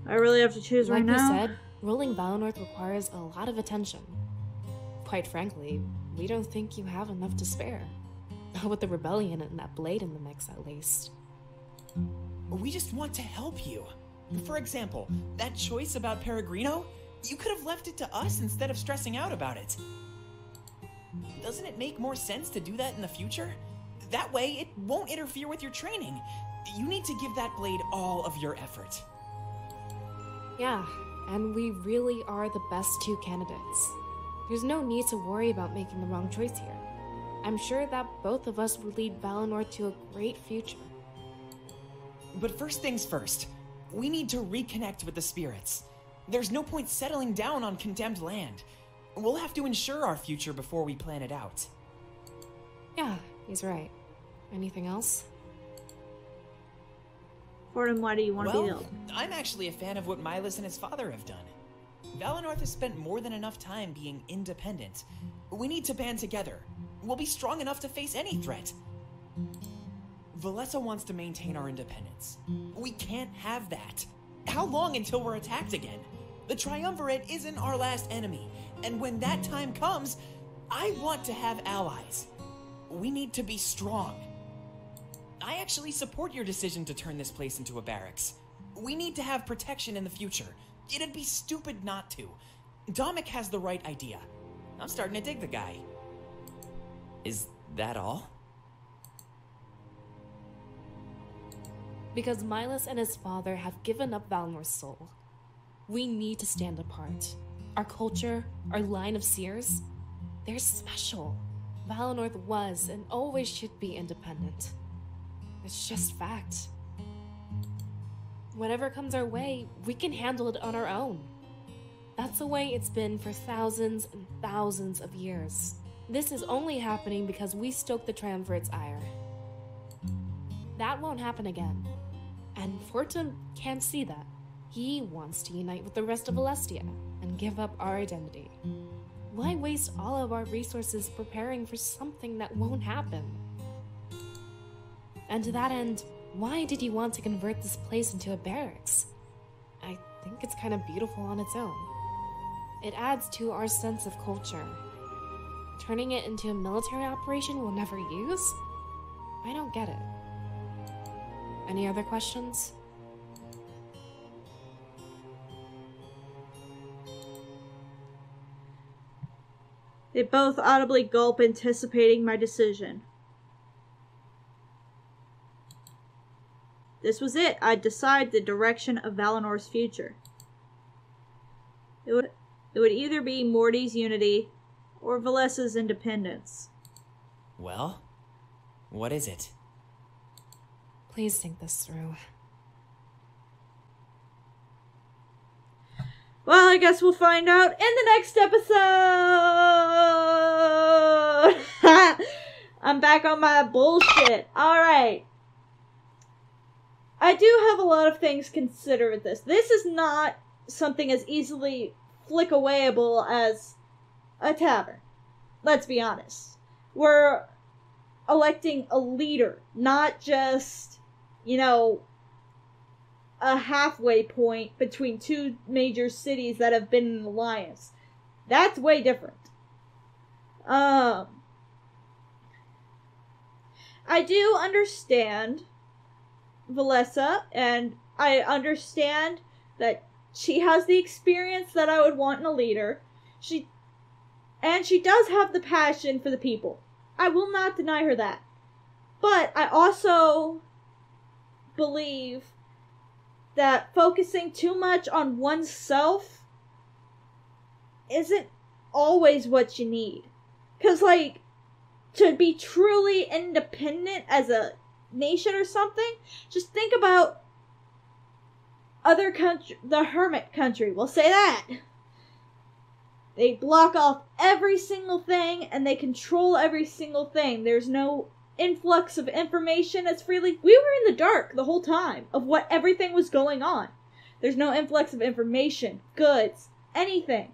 I really have to choose right now? Like you said, ruling Valinorth requires a lot of attention. Quite frankly, we don't think you have enough to spare. Not with the rebellion and that blade in the mix, at least. We just want to help you. For example, that choice about Perigrino, you could have left it to us instead of stressing out about it. Doesn't it make more sense to do that in the future? That way, it won't interfere with your training. You need to give that blade all of your effort. Yeah, and we really are the best two candidates. There's no need to worry about making the wrong choice here. I'm sure that both of us would lead Valinorth to a great future. But first things first, we need to reconnect with the spirits. There's no point settling down on condemned land. We'll have to ensure our future before we plan it out. Yeah, he's right. Anything else? Fordham, why do you want to be Well, ill? I'm actually a fan of what Milas and his father have done. Valinorth has spent more than enough time being independent. We need to band together. We'll be strong enough to face any threat. Valessa wants to maintain our independence. We can't have that. How long until we're attacked again? The Triumvirate isn't our last enemy, and when that time comes, I want to have allies. We need to be strong. I actually support your decision to turn this place into a barracks. We need to have protection in the future. It'd be stupid not to. Domik has the right idea. I'm starting to dig the guy. Is that all? Because Milas and his father have given up Valinorth's soul. We need to stand apart. Our culture, our line of seers, they're special. Valinorth was and always should be independent. It's just fact. Whatever comes our way, we can handle it on our own. That's the way it's been for thousands and thousands of years. This is only happening because we stoked the Triumvirate's ire. That won't happen again. And Fortune can't see that. He wants to unite with the rest of Alestia and give up our identity. Why waste all of our resources preparing for something that won't happen? And to that end, why did you want to convert this place into a barracks? I think it's kind of beautiful on its own. It adds to our sense of culture. Turning it into a military operation we'll never use? I don't get it. Any other questions? They both audibly gulp, anticipating my decision. This was it. I'd decide the direction of Valinor's future. It would either be Morty's unity or Valessa's independence. Well, what is it? Please think this through. Well, I guess we'll find out in the next episode! I'm back on my bullshit. Alright. I do have a lot of things considered with this. This is not something as easily flick-awayable as a tavern. Let's be honest. We're electing a leader, not just, you know, a halfway point between two major cities that have been in alliance. That's way different. I do understand Valessa, and I understand that she has the experience that I would want in a leader. She does have the passion for the people. I will not deny her that. But I also believe that focusing too much on oneself isn't always what you need. Because, like, to be truly independent as a nation or something, just think about other country, the hermit country, we'll say that. They block off every single thing and they control every single thing. There's no influx of information as freely. We were in the dark the whole time of what everything was going on. There's no influx of information, goods, anything.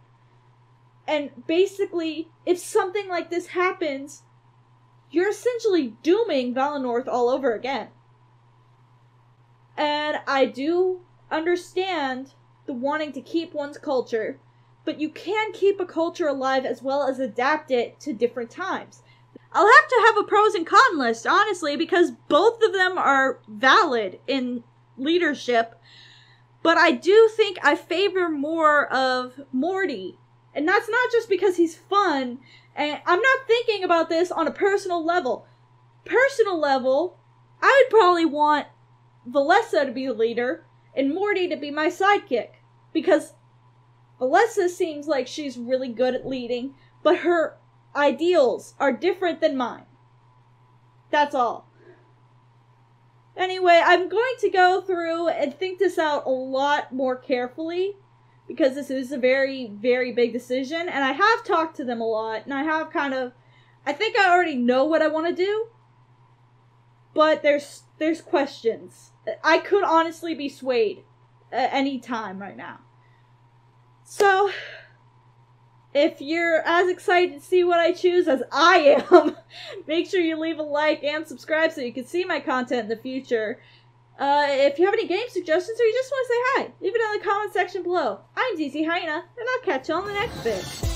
And basically, if something like this happens, you're essentially dooming Valinorth all over again. And I do understand the wanting to keep one's culture, but you can keep a culture alive as well as adapt it to different times. I'll have to have a pros and con list, honestly, because both of them are valid in leadership. But I do think I favor more of Morty. And that's not just because he's fun. And I'm not thinking about this on a personal level. Personal level, I would probably want Valessa to be the leader and Morty to be my sidekick. Because Valessa seems like she's really good at leading, but her ideals are different than mine. That's all. Anyway, I'm going to go through and think this out a lot more carefully, because this is a very, very big decision, and I have talked to them a lot, and I have kind of, I think I already know what I want to do, but there's questions. I could honestly be swayed at any time right now. So, if you're as excited to see what I choose as I am, make sure you leave a like and subscribe so you can see my content in the future. If you have any game suggestions or you just want to say hi, leave it in the comment section below. I'm ZZ Hyena, and I'll catch you on the next bit.